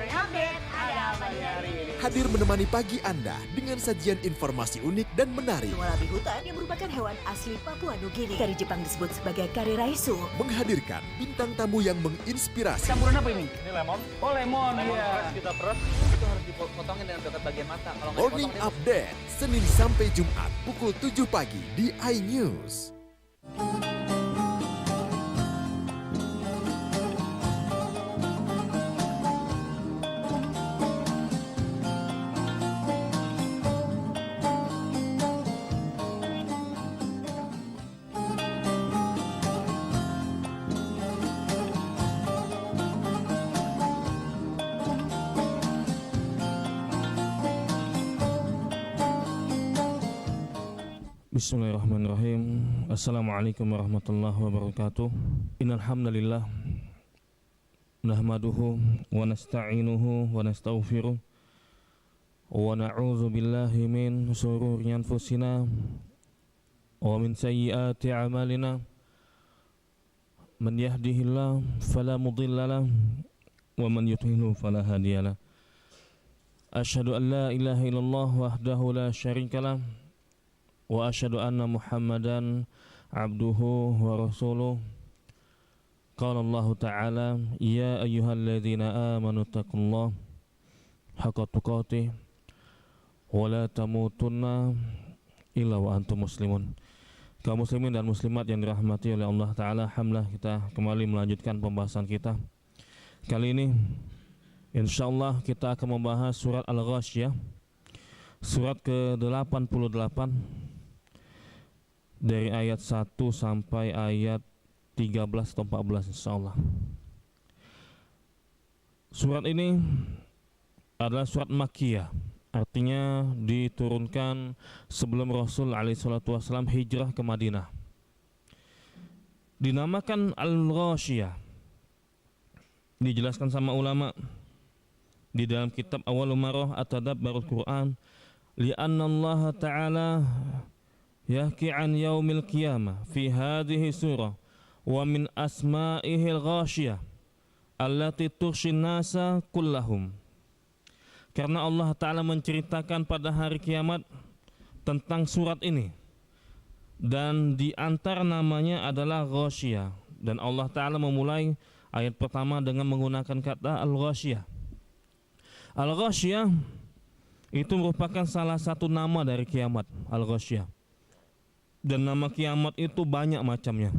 Speaker 19: Update ada apa di hari ini?
Speaker 13: hadir menemani pagi Anda dengan sajian informasi unik dan menarik.
Speaker 8: Walabi hutan yang merupakan hewan asli Papua Nugini, dari Jepang disebut sebagai kare raisu,
Speaker 13: Menghadirkan bintang tamu yang menginspirasi.
Speaker 5: Campuran apa ini? Ini lemon. Oh, lemon.
Speaker 3: Lemon
Speaker 5: Iya.
Speaker 3: fresh kita peras.
Speaker 5: Itu harus dipotongin dengan dekat bagian mata. Kalau nggak
Speaker 13: Morning
Speaker 5: dipotong,
Speaker 13: Update, Senin sampai Jumat pukul 7 pagi di iNews.
Speaker 4: Bismillahirrahmanirrahim. Assalamualaikum warahmatullahi wabarakatuh. Innal hamdalillah nahmaduhu wa nasta'inuhu wa nastaghfiruh wa na'udzu billahi min shururi anfusina wa min sayyiati a'malina. Man yahdihillahu fala mudilla lahu wa man yudlilhu fala hadiyalah. Asyhadu an la ilaha illallah wahdahu la syarika lah wa asyhadu anna Muhammadan abduhu wa rasuluh. Qala Allah Ta'ala, ya ayyuhalladzina amanu taqullaha haqqa tuqatih wa la tamutunna illa wa antum muslimun. Kaum muslimin dan muslimat yang dirahmati oleh Allah Ta'ala, alhamdulillah kita kembali melanjutkan pembahasan kita. Kali ini insyaallah kita akan membahas surat Al-Ghasyiyah, surat ke-88 dari ayat 1 sampai ayat 13 atau 14 insyaallah. Surat ini adalah surat Makkiyah, artinya diturunkan sebelum Rasul SAW hijrah ke Madinah. Dinamakan Al-Ghasyiyah, dijelaskan sama ulama di dalam kitab Awwalul Marah At-Tadabburul Quran, li'anna Allah Ta'ala yahki an yaumil qiyamah fi hadhihi surah wa min asma'ihil ghasyiyah allati tughshin nasa kullahum. Karena Allah Ta'ala menceritakan pada hari kiamat tentang surat ini, dan di antara namanya adalah Ghasyiyah, dan Allah Ta'ala memulai ayat pertama dengan menggunakan kata Al-Ghasyiyah. Al-Ghasyiyah itu merupakan salah satu nama dari kiamat, Al-Ghasyiyah. Dan nama kiamat itu banyak macamnya.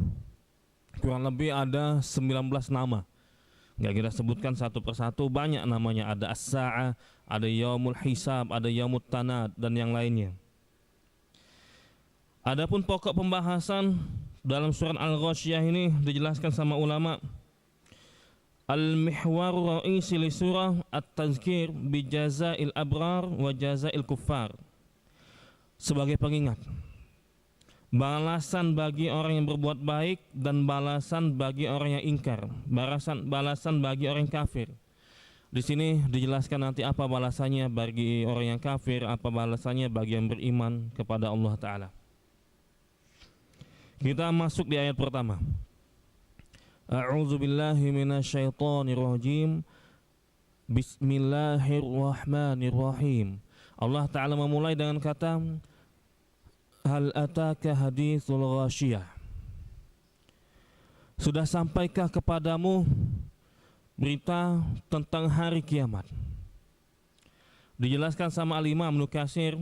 Speaker 4: Kurang lebih ada 19 nama. Nggak kita sebutkan satu persatu, banyak namanya. Ada As-Sa'ah, ada Yaumul Hisab, ada Yaumut Tanad, dan yang lainnya. Adapun pokok pembahasan dalam surat Al-Ghasyiyah ini dijelaskan sama ulama. Al-mihwar ra'isi li surah at-tazkir bi jazail abrar wa jazail kuffar. Sebagai pengingat, balasan bagi orang yang berbuat baik dan balasan bagi orang yang ingkar, balasan bagi orang yang kafir. Di sini dijelaskan nanti apa balasannya bagi orang yang kafir, apa balasannya bagi yang beriman kepada Allah Ta'ala. Kita masuk di ayat pertama. A'udzu billahi minasyaitonir rajim. Bismillahirrahmanirrahim. Allah Ta'ala memulai dengan kata Hal ataka hadithul ghasyiyah. Sudah sampaikah kepadamu berita tentang hari kiamat? Dijelaskan sama Al-Imam Ibnu Katsir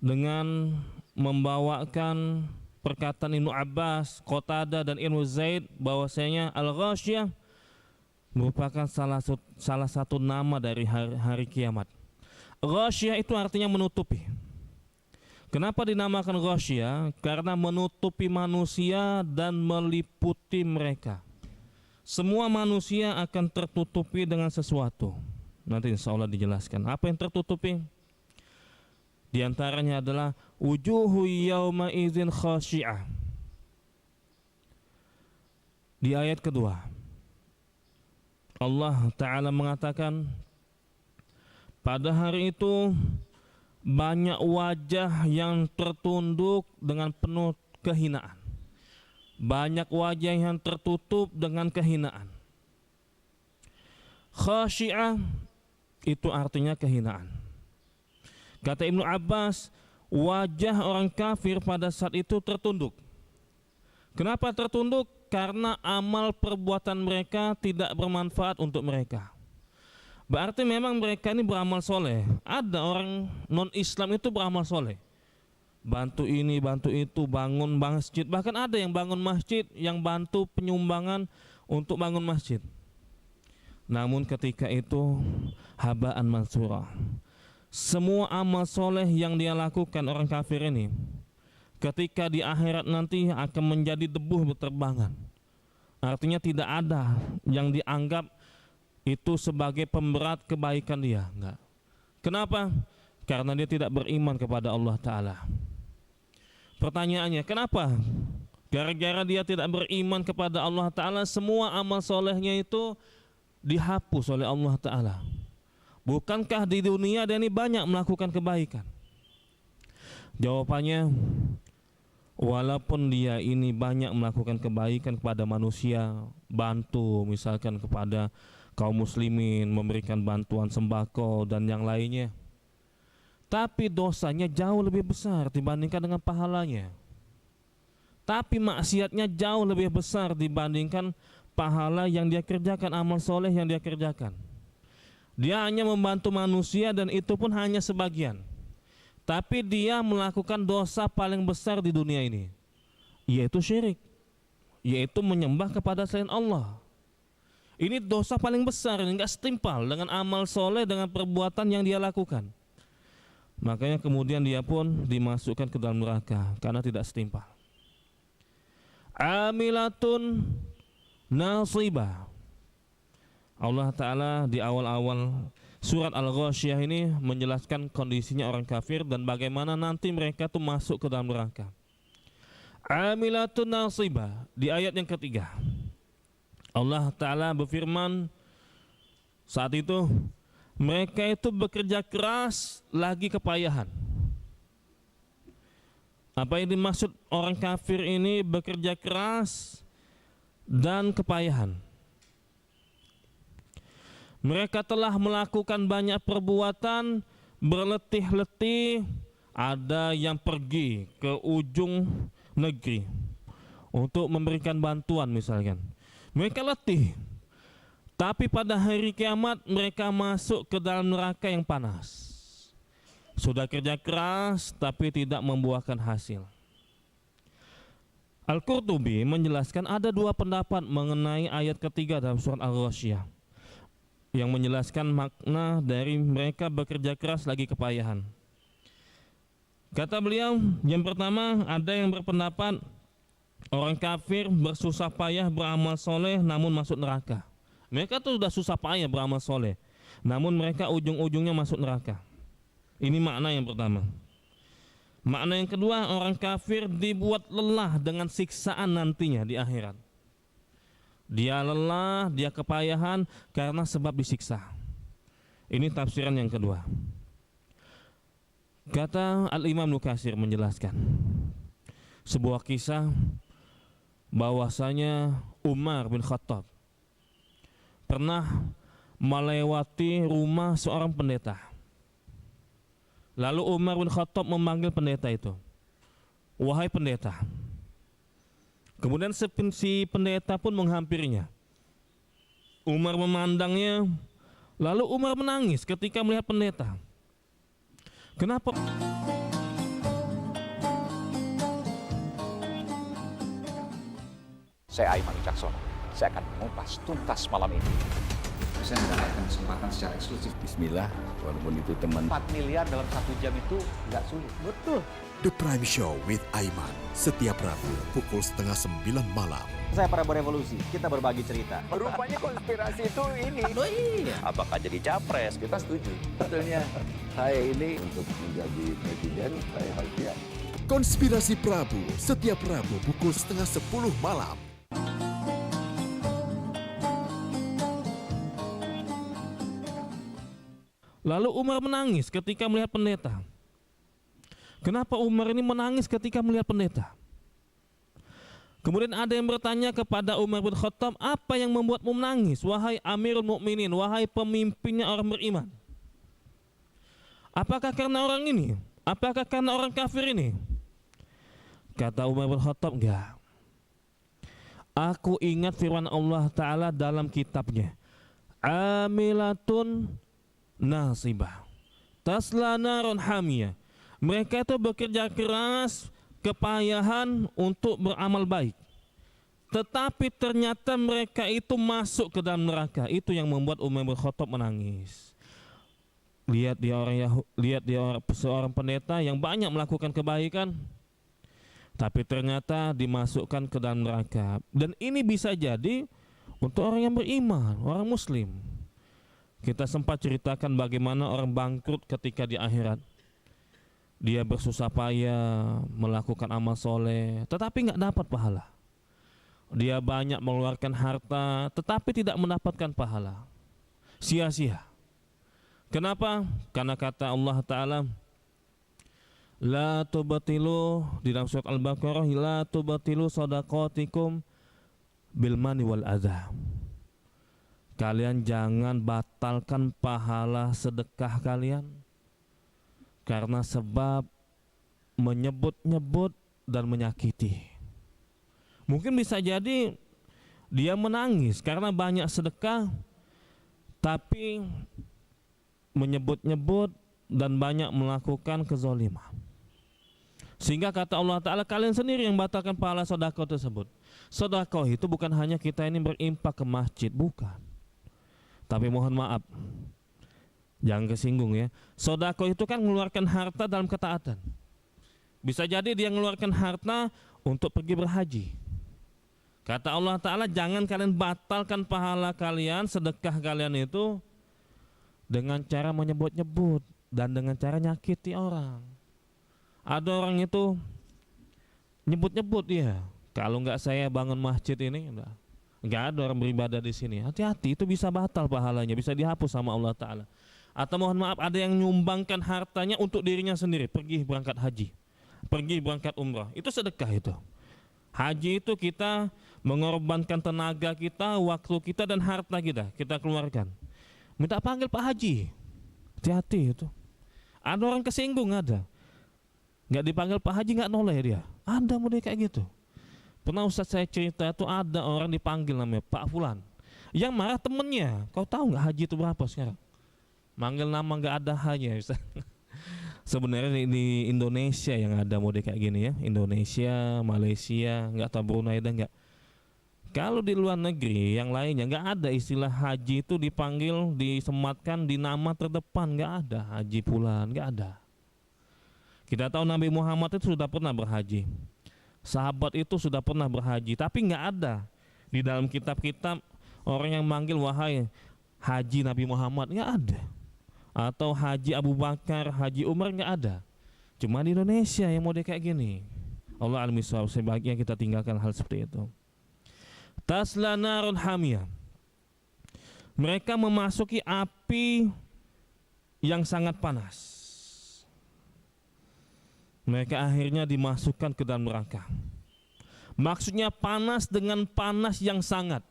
Speaker 4: dengan membawakan perkataan Ibnu Abbas, Qatadah, dan Ibnu Zaid bahwasanya Al-Ghasyiyah merupakan salah satu nama dari hari kiamat. Ghasyiyah itu artinya menutupi. Kenapa dinamakan Ghasyiyah? Karena menutupi manusia dan meliputi mereka. Semua manusia akan tertutupi dengan sesuatu. Nanti insya Allah dijelaskan. Apa yang tertutupi? Di antaranya adalah wujuhu yawma idzin khasyi'ah. Di ayat kedua, Allah Ta'ala mengatakan, pada hari itu banyak wajah yang tertunduk dengan penuh kehinaan. Banyak wajah yang tertutup dengan kehinaan. Khasyi'ah itu artinya kehinaan. Kata Ibnu Abbas, wajah orang kafir pada saat itu tertunduk. Kenapa tertunduk? Karena amal perbuatan mereka tidak bermanfaat untuk mereka. Berarti memang mereka ini beramal soleh. Ada orang non-Islam itu beramal soleh, bantu ini, bantu itu, bangun masjid. Bahkan ada yang bangun masjid, yang bantu penyumbangan untuk bangun masjid. Namun ketika itu habaan mansura. Semua amal soleh yang dia lakukan orang kafir ini, ketika di akhirat nanti akan menjadi debu berterbangan. Artinya tidak ada yang dianggap itu sebagai pemberat kebaikan dia. Enggak. Kenapa? Karena dia tidak beriman kepada Allah Ta'ala. Pertanyaannya, kenapa? Gara-gara dia tidak beriman kepada Allah Ta'ala, semua amal solehnya itu dihapus oleh Allah Ta'ala. Bukankah di dunia dia ini banyak melakukan kebaikan? Jawabannya, walaupun dia ini banyak melakukan kebaikan kepada manusia, bantu misalkan kepada kaum muslimin, memberikan bantuan sembako dan yang lainnya, tapi dosanya jauh lebih besar dibandingkan dengan pahalanya. Tapi maksiatnya jauh lebih besar dibandingkan pahala yang dia kerjakan, amal soleh yang dia kerjakan. Dia hanya membantu manusia dan itu pun hanya sebagian. Tapi dia melakukan dosa paling besar di dunia ini, yaitu syirik, yaitu menyembah kepada selain Allah. Ini dosa paling besar, enggak setimpal dengan amal soleh, dengan perbuatan yang dia lakukan. Makanya kemudian dia pun dimasukkan ke dalam neraka karena tidak setimpal. Amilatun nasibah. Allah Ta'ala di awal-awal surat Al-Ghasyiyah ini menjelaskan kondisinya orang kafir dan bagaimana nanti mereka tuh masuk ke dalam neraka. Amilatun nasibah. Di ayat yang ketiga, Allah Ta'ala berfirman, saat itu mereka itu bekerja keras lagi kepayahan. Apa yang dimaksud orang kafir ini bekerja keras dan kepayahan? Mereka telah melakukan banyak perbuatan, berletih-letih, ada yang pergi ke ujung negeri untuk memberikan bantuan misalkan. Mereka letih, tapi pada hari kiamat mereka masuk ke dalam neraka yang panas. Sudah kerja keras tapi tidak membuahkan hasil. Al-Qurtubi menjelaskan ada dua pendapat mengenai ayat ketiga dalam surat Al-Ghasyiyah yang menjelaskan makna dari mereka bekerja keras lagi kepayahan. Kata beliau, yang pertama ada yang berpendapat orang kafir bersusah payah beramal soleh namun masuk neraka. Mereka tuh sudah susah payah beramal soleh, namun mereka ujung-ujungnya masuk neraka. Ini makna yang pertama. Makna yang kedua, orang kafir dibuat lelah dengan siksaan nantinya di akhirat. Dia lelah, dia kepayahan karena sebab disiksa. Ini tafsiran yang kedua. Kata Al-Imam Ibnu Katsir menjelaskan sebuah kisah bahwasanya Umar bin Khattab pernah melewati rumah seorang pendeta. Lalu Umar bin Khattab memanggil pendeta itu, "Wahai pendeta." Kemudian si pendeta pun menghampirinya. Umar memandangnya, lalu Umar menangis ketika melihat pendeta. Kenapa?
Speaker 9: Saya Aiman Wicaksono. Saya akan mengupas tuntas malam ini.
Speaker 10: Saya mendapatkan kesempatan secara eksklusif. Bismillah, walaupun itu teman.
Speaker 9: 4 miliar dalam 1 jam itu nggak sulit.
Speaker 10: Betul.
Speaker 11: The Prime Show with Aiman, setiap Rabu pukul 8:30 malam.
Speaker 12: Saya Prabowo Revolusi, kita berbagi cerita.
Speaker 10: Rupanya konspirasi itu ini.
Speaker 12: Oh iya.
Speaker 10: Apakah jadi capres? Kita setuju. Betulnya, saya ini untuk menjadi presiden, saya harus siap.
Speaker 11: Konspirasi Prabu, setiap Rabu pukul 9:30 malam.
Speaker 4: Lalu Umar menangis ketika melihat pendeta. Kenapa Umar ini menangis ketika melihat pendeta? Kemudian ada yang bertanya kepada Umar bin Khattab, apa yang membuatmu menangis, wahai Amirul Mukminin, wahai pemimpinnya orang beriman? Apakah karena orang ini? Apakah karena orang kafir ini? Kata Umar bin Khattab, enggak. Aku ingat firman Allah Ta'ala dalam kitabnya, amilatun nasibah tasla narun hamiyah. Mereka itu bekerja keras, kepayahan untuk beramal baik, tetapi ternyata mereka itu masuk ke dalam neraka. Itu yang membuat Umar bin Khattab menangis. Lihat dia seorang pendeta yang banyak melakukan kebaikan, tapi ternyata dimasukkan ke dalam neraka. Dan ini bisa jadi untuk orang yang beriman, orang muslim. Kita sempat ceritakan bagaimana orang bangkrut ketika di akhirat. Dia bersusah payah melakukan amal soleh, tetapi nggak dapat pahala. Dia banyak mengeluarkan harta, tetapi tidak mendapatkan pahala. Sia-sia. Kenapa? Karena kata Allah Ta'ala, la tubatilu, di dalam surat Al-Baqarah, la tubatilu sadaqatikum bil mani wal adha. Kalian jangan batalkan pahala sedekah kalian karena sebab menyebut-nyebut dan menyakiti. Mungkin bisa jadi dia menangis karena banyak sedekah, tapi menyebut-nyebut dan banyak melakukan kezaliman. Sehingga kata Allah Ta'ala, kalian sendiri yang batalkan pahala sedekah tersebut. Sedekah itu bukan hanya kita ini berimpak ke masjid, bukan. Tapi mohon maaf, jangan kesinggung ya. Sedekah itu kan mengeluarkan harta dalam ketaatan. Bisa jadi dia mengeluarkan harta untuk pergi berhaji. Kata Allah Ta'ala, jangan kalian batalkan pahala kalian, sedekah kalian itu dengan cara menyebut-nyebut dan dengan cara nyakiti orang. Ada orang itu nyebut-nyebut ya, kalau nggak saya bangun masjid ini, nggak ada orang beribadah di sini. Hati-hati, itu bisa batal pahalanya, bisa dihapus sama Allah Ta'ala. Atau mohon maaf, ada yang nyumbangkan hartanya untuk dirinya sendiri, pergi berangkat haji, pergi berangkat umrah, itu sedekah itu. Haji itu kita mengorbankan tenaga kita, waktu kita dan harta kita keluarkan. Minta panggil Pak Haji, hati-hati itu. Ada orang kesinggung, ada nggak dipanggil Pak Haji nggak noleh dia. Ada model kayak gitu. Pernah Ustaz saya cerita itu ada orang dipanggil namanya Pak Fulan, yang marah temennya. Kau tahu nggak haji itu berapa sekarang? Manggil nama nggak ada hanya. Sebenarnya di Indonesia yang ada model kayak gini ya. Indonesia, Malaysia, nggak tahu Brunei ada nggak. Kalau di luar negeri yang lainnya nggak ada istilah haji itu dipanggil, disematkan di nama terdepan, nggak ada haji Fulan, nggak ada. Kita tahu Nabi Muhammad itu sudah pernah berhaji, sahabat itu sudah pernah berhaji, tapi nggak ada di dalam kitab-kitab orang yang manggil wahai haji Nabi Muhammad, nggak ada. Atau haji Abu Bakar, haji Umar, nggak ada. Cuma di Indonesia yang model kayak gini. Allah al-miswab, sebaiknya kita tinggalkan hal seperti itu. Tasla narun hamiyah. Mereka memasuki api yang sangat panas. Mereka akhirnya dimasukkan ke dalam neraka. Maksudnya panas dengan panas yang sangat.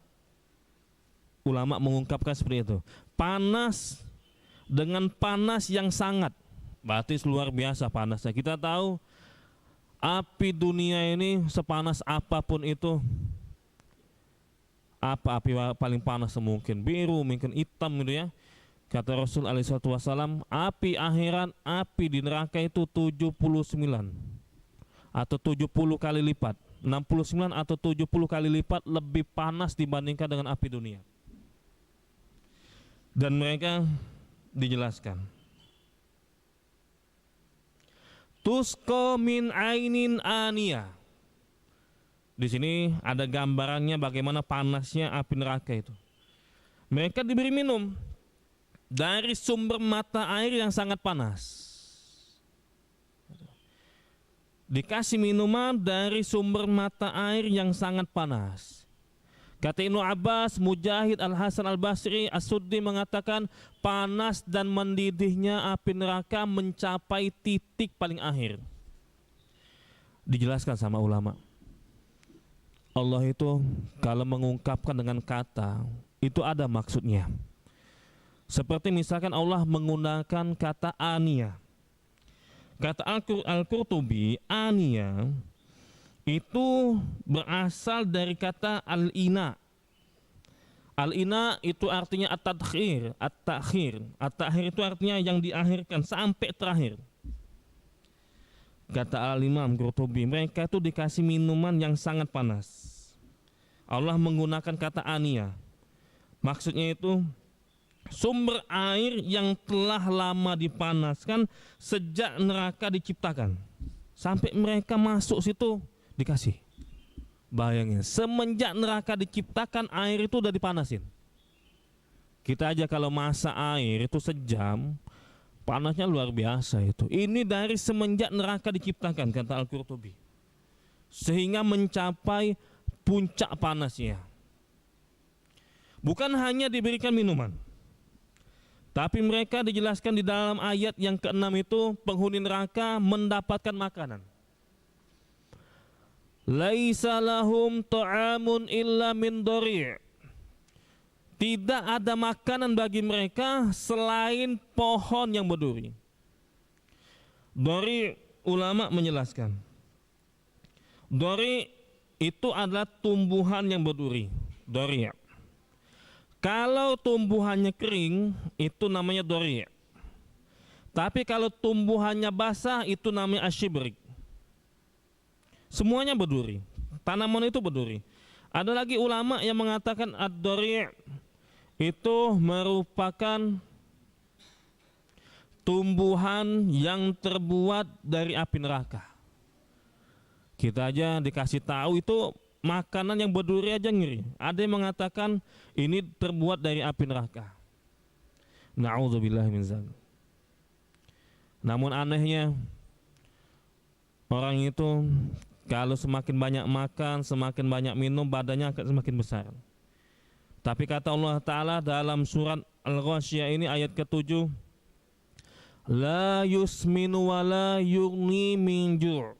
Speaker 4: Ulama mengungkapkan seperti itu. Panas dengan panas yang sangat. Berarti luar biasa panasnya. Kita tahu api dunia ini sepanas apapun itu. Apa api paling panas mungkin? Biru, mungkin hitam gitu ya. Kata Rasul SAW, api akhirat, api di neraka itu 79 atau 70 kali lipat, 69 atau 70 kali lipat lebih panas dibandingkan dengan api dunia. Dan mereka dijelaskan, tusqa min ainin aniyah. Di sini ada gambarannya bagaimana panasnya api neraka itu. Mereka diberi minum dari sumber mata air yang sangat panas. Dikasih minuman dari sumber mata air yang sangat panas. Kata Ibnu Abbas, Mujahid, Al-Hasan Al-Basri, As-Suddi mengatakan panas dan mendidihnya api neraka mencapai titik paling akhir. Dijelaskan sama ulama. Allah itu kalau mengungkapkan dengan kata itu ada maksudnya. Seperti misalkan Allah menggunakan kata aniyah. Kata Al-Qurtubi, aniyah itu berasal dari kata al-ina. Al-ina itu artinya at-tadkhir, at-takhir. At-takhir itu artinya yang diakhirkan sampai terakhir. Kata Al-Imam Qurtubi, mereka itu dikasih minuman yang sangat panas. Allah menggunakan kata aniyah. Maksudnya itu sumber air yang telah lama dipanaskan sejak neraka diciptakan. Sampai mereka masuk situ dikasih. Bayangin, semenjak neraka diciptakan air itu udah dipanasin. Kita aja kalau masak air itu sejam, panasnya luar biasa itu. Ini dari semenjak neraka diciptakan, kata Al-Qurtubi. Sehingga mencapai puncak panasnya. Bukan hanya diberikan minuman, tapi mereka dijelaskan di dalam ayat yang ke-6 itu penghuni neraka mendapatkan makanan. Laisa lahum ta'amun illa min dhari'. Tidak ada makanan bagi mereka selain pohon yang berduri. Dhari, ulama menjelaskan, dhari itu adalah tumbuhan yang berduri. Dhari. Kalau tumbuhannya kering itu namanya dhari. Tapi kalau tumbuhannya basah itu namanya asyibrik. Semuanya berduri. Tanaman itu berduri. Ada lagi ulama yang mengatakan ad-dhari' itu merupakan tumbuhan yang terbuat dari api neraka. Kita aja dikasih tahu itu makanan yang berduri aja ngeri. Ada yang mengatakan ini terbuat dari api neraka. Na'udzubillah min dzalik. Namun anehnya orang itu kalau semakin banyak makan, semakin banyak minum, badannya akan semakin besar. Tapi kata Allah Ta'ala dalam surat Al-Ghasyiyah ini ayat ke-7, la yusminu wa la yughni min ju'.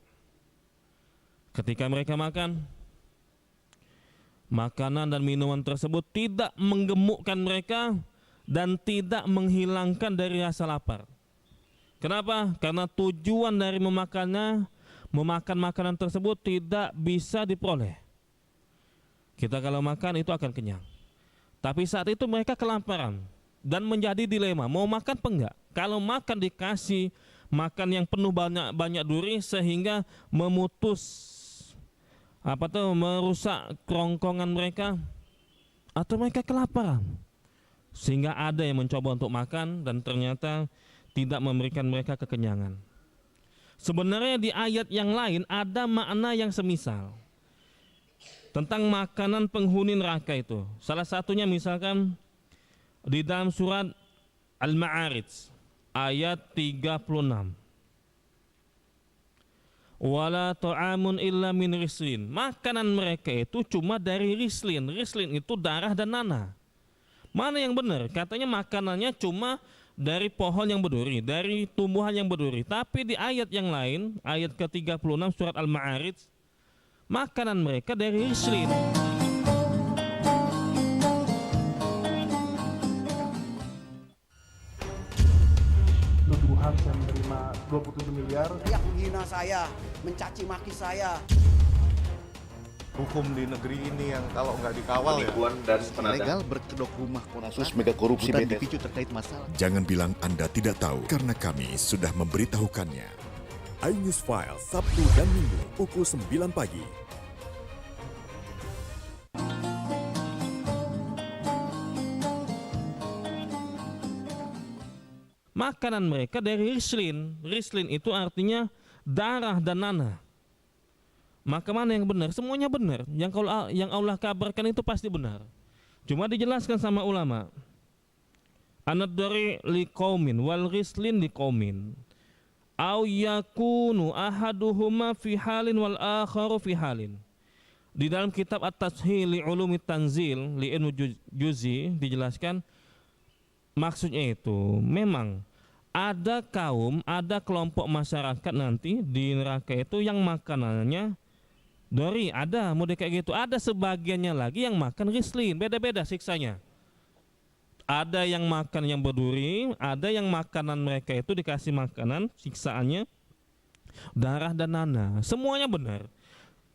Speaker 4: Ketika mereka makan, makanan dan minuman tersebut tidak menggemukkan mereka dan tidak menghilangkan dari rasa lapar. Kenapa? Karena tujuan dari memakan makanan tersebut tidak bisa diperoleh. Kita kalau makan itu akan kenyang. Tapi saat itu mereka kelaparan dan menjadi dilema, mau makan apa enggak? Kalau makan dikasih makan yang penuh banyak duri sehingga merusak kerongkongan mereka, atau mereka kelaparan sehingga ada yang mencoba untuk makan dan ternyata tidak memberikan mereka kekenyangan. Sebenarnya di ayat yang lain ada makna yang semisal tentang makanan penghuni neraka itu. Salah satunya misalkan di dalam surat Al-Ma'arij ayat 36. Wala ta'amun illa min rislin. Makanan mereka itu cuma dari rislin. Rislin itu darah dan nanah. Mana yang benar? Katanya makanannya cuma dari pohon yang berduri, dari tumbuhan yang berduri. Tapi di ayat yang lain, ayat ke-36 surat Al-Ma'arij, makanan mereka dari rislin.
Speaker 23: Tuduhan saya menerima 27 miliar.
Speaker 7: Yang menghina saya, mencaci maki saya.
Speaker 23: Hukum di negeri ini yang kalau nggak dikawal
Speaker 16: Penipuan dan
Speaker 23: legal
Speaker 16: berkedok rumah
Speaker 23: kasus mega korupsi BTS.
Speaker 16: dipicu terkait masalah.
Speaker 11: Jangan bilang Anda tidak tahu, karena kami sudah memberitahukannya. iNews File, Sabtu dan Minggu, pukul 9 pagi.
Speaker 4: Makanan mereka dari rislin. Rislin itu artinya darah dan nanah. Maka mana yang benar? Semuanya benar. Yang Allah kabarkan itu pasti benar. Cuma dijelaskan sama ulama. Anad-dari liqaumin wal rislin liqaumin. Au yakunu ahaduhuma fi halin wal akharu fi halin. Di dalam kitab At-Tashil li Ulumit Tanzil li Ibnu Juzi dijelaskan maksudnya itu memang ada kelompok masyarakat nanti di neraka itu yang makanannya dori, ada model kayak gitu. Ada sebagiannya lagi yang makan rislin, beda-beda siksanya. Ada yang makan yang berduri, ada yang makanan mereka itu dikasih makanan, siksaannya darah dan nanah. Semuanya benar.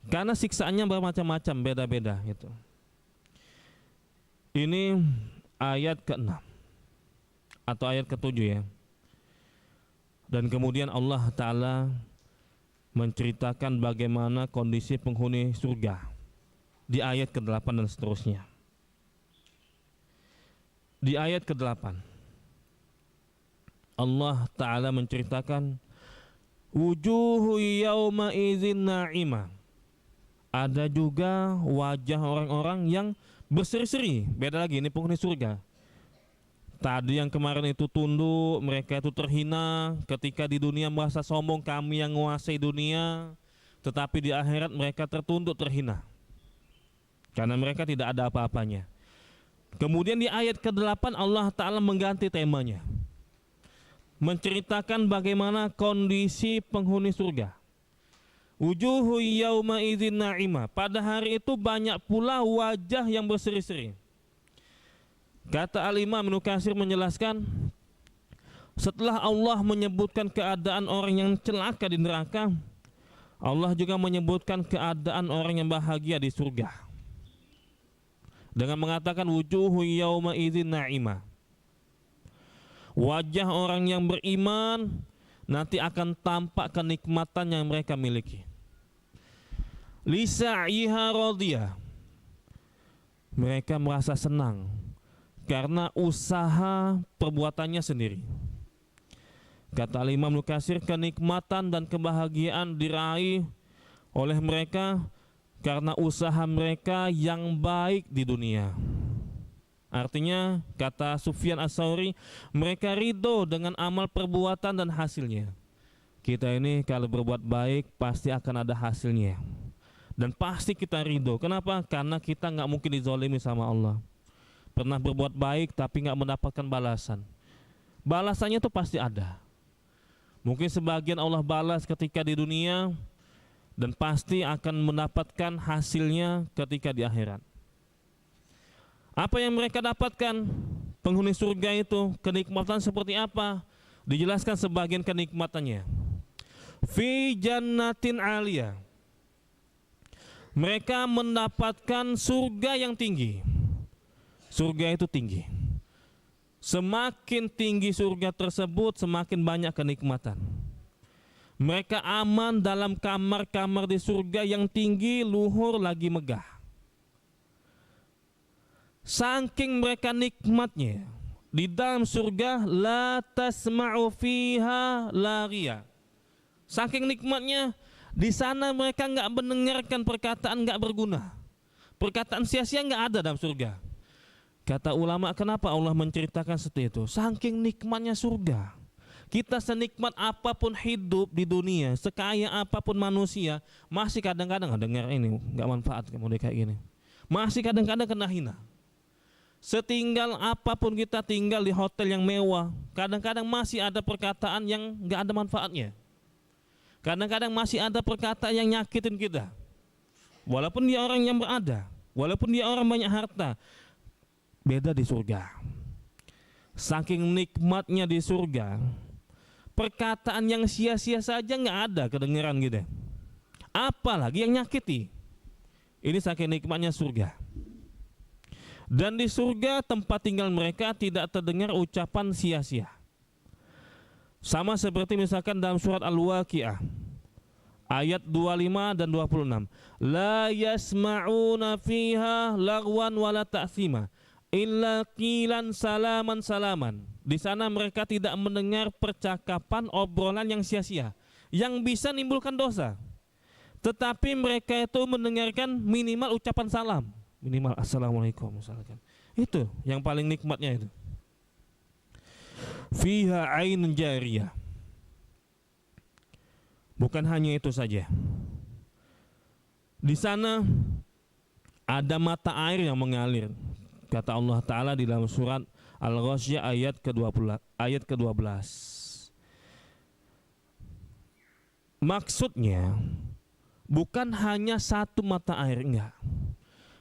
Speaker 4: Karena siksaannya bermacam-macam, beda-beda gitu. Ini ayat ke-6 atau ayat ke-7 ya. Dan kemudian Allah Ta'ala menceritakan bagaimana kondisi penghuni surga di ayat ke-8 dan seterusnya. Di ayat ke-8 Allah Ta'ala menceritakan wujuhu yawma idzin na'imah. Ada juga wajah orang-orang yang berseri-seri. Beda lagi, ini penghuni surga. Tadi yang kemarin itu tunduk, mereka itu terhina. Ketika di dunia merasa sombong, kami yang menguasai dunia. Tetapi di akhirat mereka tertunduk, terhina, karena mereka tidak ada apa-apanya. Kemudian di ayat ke-8 Allah Ta'ala mengganti temanya, menceritakan bagaimana kondisi penghuni surga. Wujuhu yawma idzin na'imah. Pada hari itu banyak pula wajah yang berseri-seri. Kata Al-Imam Ibnu Katsir menjelaskan, setelah Allah menyebutkan keadaan orang yang celaka di neraka, Allah juga menyebutkan keadaan orang yang bahagia di surga dengan mengatakan wujuhu yawma idzin na'imah. Wajah orang yang beriman nanti akan tampak kenikmatan yang mereka miliki. Lisa'iha radiyah. Mereka merasa senang karena usaha perbuatannya sendiri. Kata Imam Ibnu Katsir, kenikmatan dan kebahagiaan diraih oleh mereka karena usaha mereka yang baik di dunia. Artinya, kata Sufyan Ats-Tsauri, mereka ridho dengan amal perbuatan dan hasilnya. Kita ini kalau berbuat baik pasti akan ada hasilnya, dan pasti kita ridho. Kenapa? Karena kita nggak mungkin dizolimi sama Allah. Pernah berbuat baik tapi nggak mendapatkan balasan. Balasannya itu pasti ada. Mungkin sebagian Allah balas ketika di dunia, dan pasti akan mendapatkan hasilnya ketika di akhirat. Apa yang mereka dapatkan penghuni surga itu, kenikmatan seperti apa? Dijelaskan sebagian kenikmatannya. Fi jannatin aliyah. Mereka mendapatkan surga yang tinggi. Surga itu tinggi. Semakin tinggi surga tersebut, semakin banyak kenikmatan. Mereka aman dalam kamar-kamar di surga yang tinggi, luhur lagi megah. Saking mereka nikmatnya, di dalam surga la tasma'u fiha laghiya. Saking nikmatnya, di sana mereka nggak mendengarkan perkataan nggak berguna. Perkataan sia-sia nggak ada dalam surga. Kata ulama, kenapa Allah menceritakan seperti itu? Saking nikmatnya surga. Kita senikmat apapun hidup di dunia, sekaya apapun manusia, masih kadang-kadang dengar ini nggak manfaat kamu kayak gini. Masih kadang-kadang kena hina. Setinggal apapun kita tinggal di hotel yang mewah, kadang-kadang masih ada perkataan yang nggak ada manfaatnya. Kadang-kadang masih ada perkataan yang nyakitin kita. Walaupun dia orang yang berada, walaupun dia orang banyak harta, beda di surga. Saking nikmatnya di surga, perkataan yang sia-sia saja nggak ada kedengeran gitu. Apalagi yang nyakiti. Ini saking nikmatnya surga. Dan di surga tempat tinggal mereka tidak terdengar ucapan sia-sia. Sama seperti misalkan dalam surat Al-Waqi'ah ayat 25 dan 26. La yasma'una fiha lagwan wala ta'thima illa qilan salaman salaman. Di sana mereka tidak mendengar percakapan obrolan yang sia-sia yang bisa menimbulkan dosa. Tetapi mereka itu mendengarkan minimal ucapan salam, minimal assalamualaikum misalkan. Itu yang paling nikmatnya itu. Fiha ainun jariyah. Bukan hanya itu saja. Di sana ada mata air yang mengalir. Kata Allah Ta'ala di dalam surat Al-Ghasyiyah ayat ke-12. Maksudnya bukan hanya satu mata air, enggak.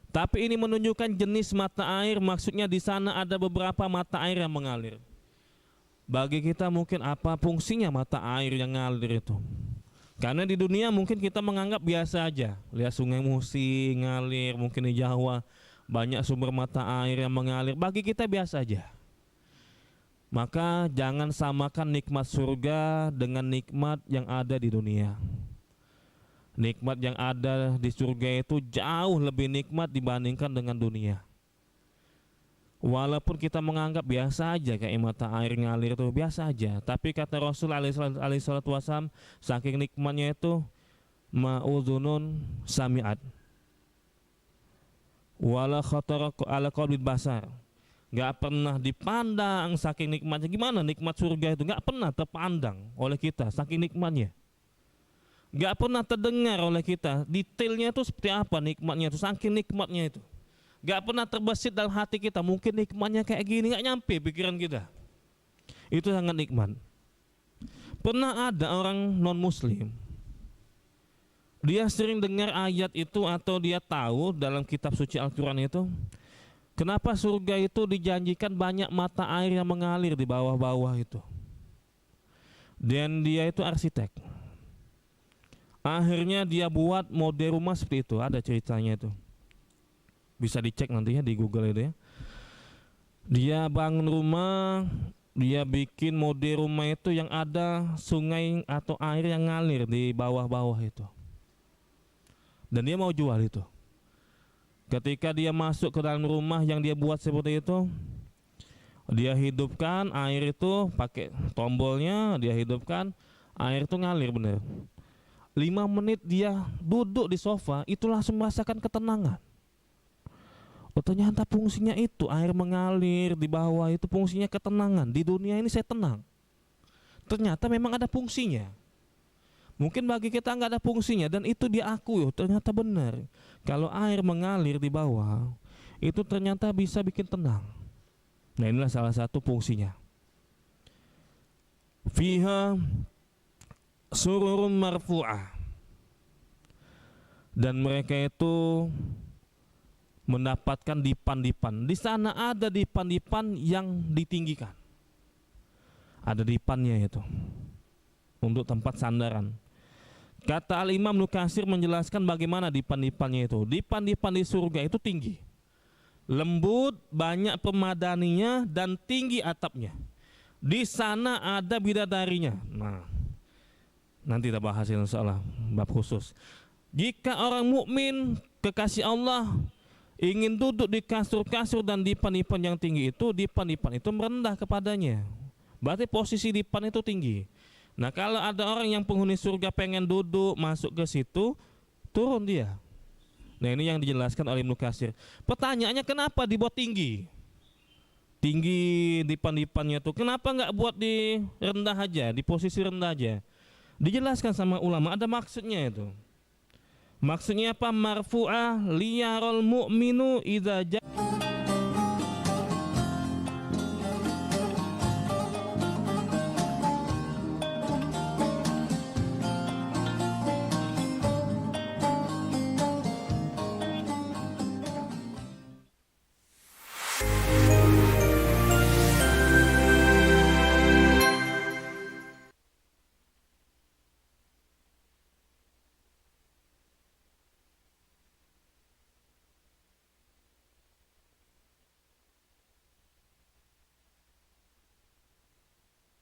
Speaker 4: Tapi ini menunjukkan jenis mata air, maksudnya di sana ada beberapa mata air yang mengalir. Bagi kita mungkin apa fungsinya mata air yang ngalir itu? Karena di dunia mungkin kita menganggap biasa aja. Lihat Sungai Musi ngalir, mungkin di Jawa banyak sumber mata air yang mengalir. Bagi kita biasa aja. Maka jangan samakan nikmat surga dengan nikmat yang ada di dunia. Nikmat yang ada di surga itu jauh lebih nikmat dibandingkan dengan dunia. Walaupun kita menganggap biasa aja kayak mata air ngalir itu biasa aja, tapi kata Rasul alaihi salatu wasallam, saking nikmatnya itu ma'udhunun sami'at wala khatara ala qalbin basar. Gak pernah dipandang saking nikmatnya. Gimana nikmat surga itu? Gak pernah terpandang oleh kita saking nikmatnya. Gak pernah terdengar oleh kita detailnya itu seperti apa nikmatnya itu, saking nikmatnya itu. Gak pernah terbesit dalam hati kita, mungkin nikmatnya kayak gini, gak nyampe pikiran kita. Itu sangat nikmat. Pernah ada orang non muslim, dia sering dengar ayat itu atau dia tahu dalam kitab suci Al-Quran itu, kenapa surga itu dijanjikan banyak mata air yang mengalir di bawah-bawah itu. Dan dia itu arsitek. Akhirnya dia buat model rumah seperti itu, ada ceritanya itu. Bisa dicek nantinya di Google itu ya. Dia bangun rumah, dia bikin model rumah itu yang ada sungai atau air yang ngalir di bawah-bawah itu. Dan dia mau jual itu. Ketika dia masuk ke dalam rumah yang dia buat seperti itu, dia hidupkan air itu pakai tombolnya, dia hidupkan, air itu ngalir bener. 5 menit dia duduk di sofa, itu langsung merasakan ketenangan. Oh, ternyata fungsinya itu, air mengalir di bawah itu fungsinya ketenangan. Di dunia ini saya tenang. Ternyata memang ada fungsinya. Mungkin bagi kita nggak ada fungsinya, dan itu diakui, oh, ternyata benar. Kalau air mengalir di bawah, itu ternyata bisa bikin tenang. Nah, inilah salah satu fungsinya. Fiha sururun marfu'ah, dan mereka itu mendapatkan dipan-dipan. Di sana ada dipan-dipan yang ditinggikan. Ada dipannya itu untuk tempat sandaran. Kata Al-Imam Ibnu Katsir menjelaskan bagaimana dipan-dipannya itu. Dipan-dipan di surga itu tinggi, lembut, banyak pemadaninya, dan tinggi atapnya. Di sana ada bidadarinya. Nah, nanti kita bahas insyaallah bab khusus. Jika orang mukmin kekasih Allah ingin duduk di kasur-kasur dan dipan-dipan yang tinggi itu, dipan-dipan itu merendah kepadanya. Berarti posisi dipan itu tinggi. Nah, kalau ada orang yang penghuni surga pengen duduk masuk ke situ, turun dia. Nah, ini yang dijelaskan oleh Ibnu Katsir. Pertanyaannya, kenapa dibuat tinggi? Tinggi dipan-dipannya tuh, kenapa nggak buat di rendah aja, di posisi rendah aja? Dijelaskan sama ulama, ada maksudnya itu. Maksudnya apa? Marfu'ah liyarul mu'minu idza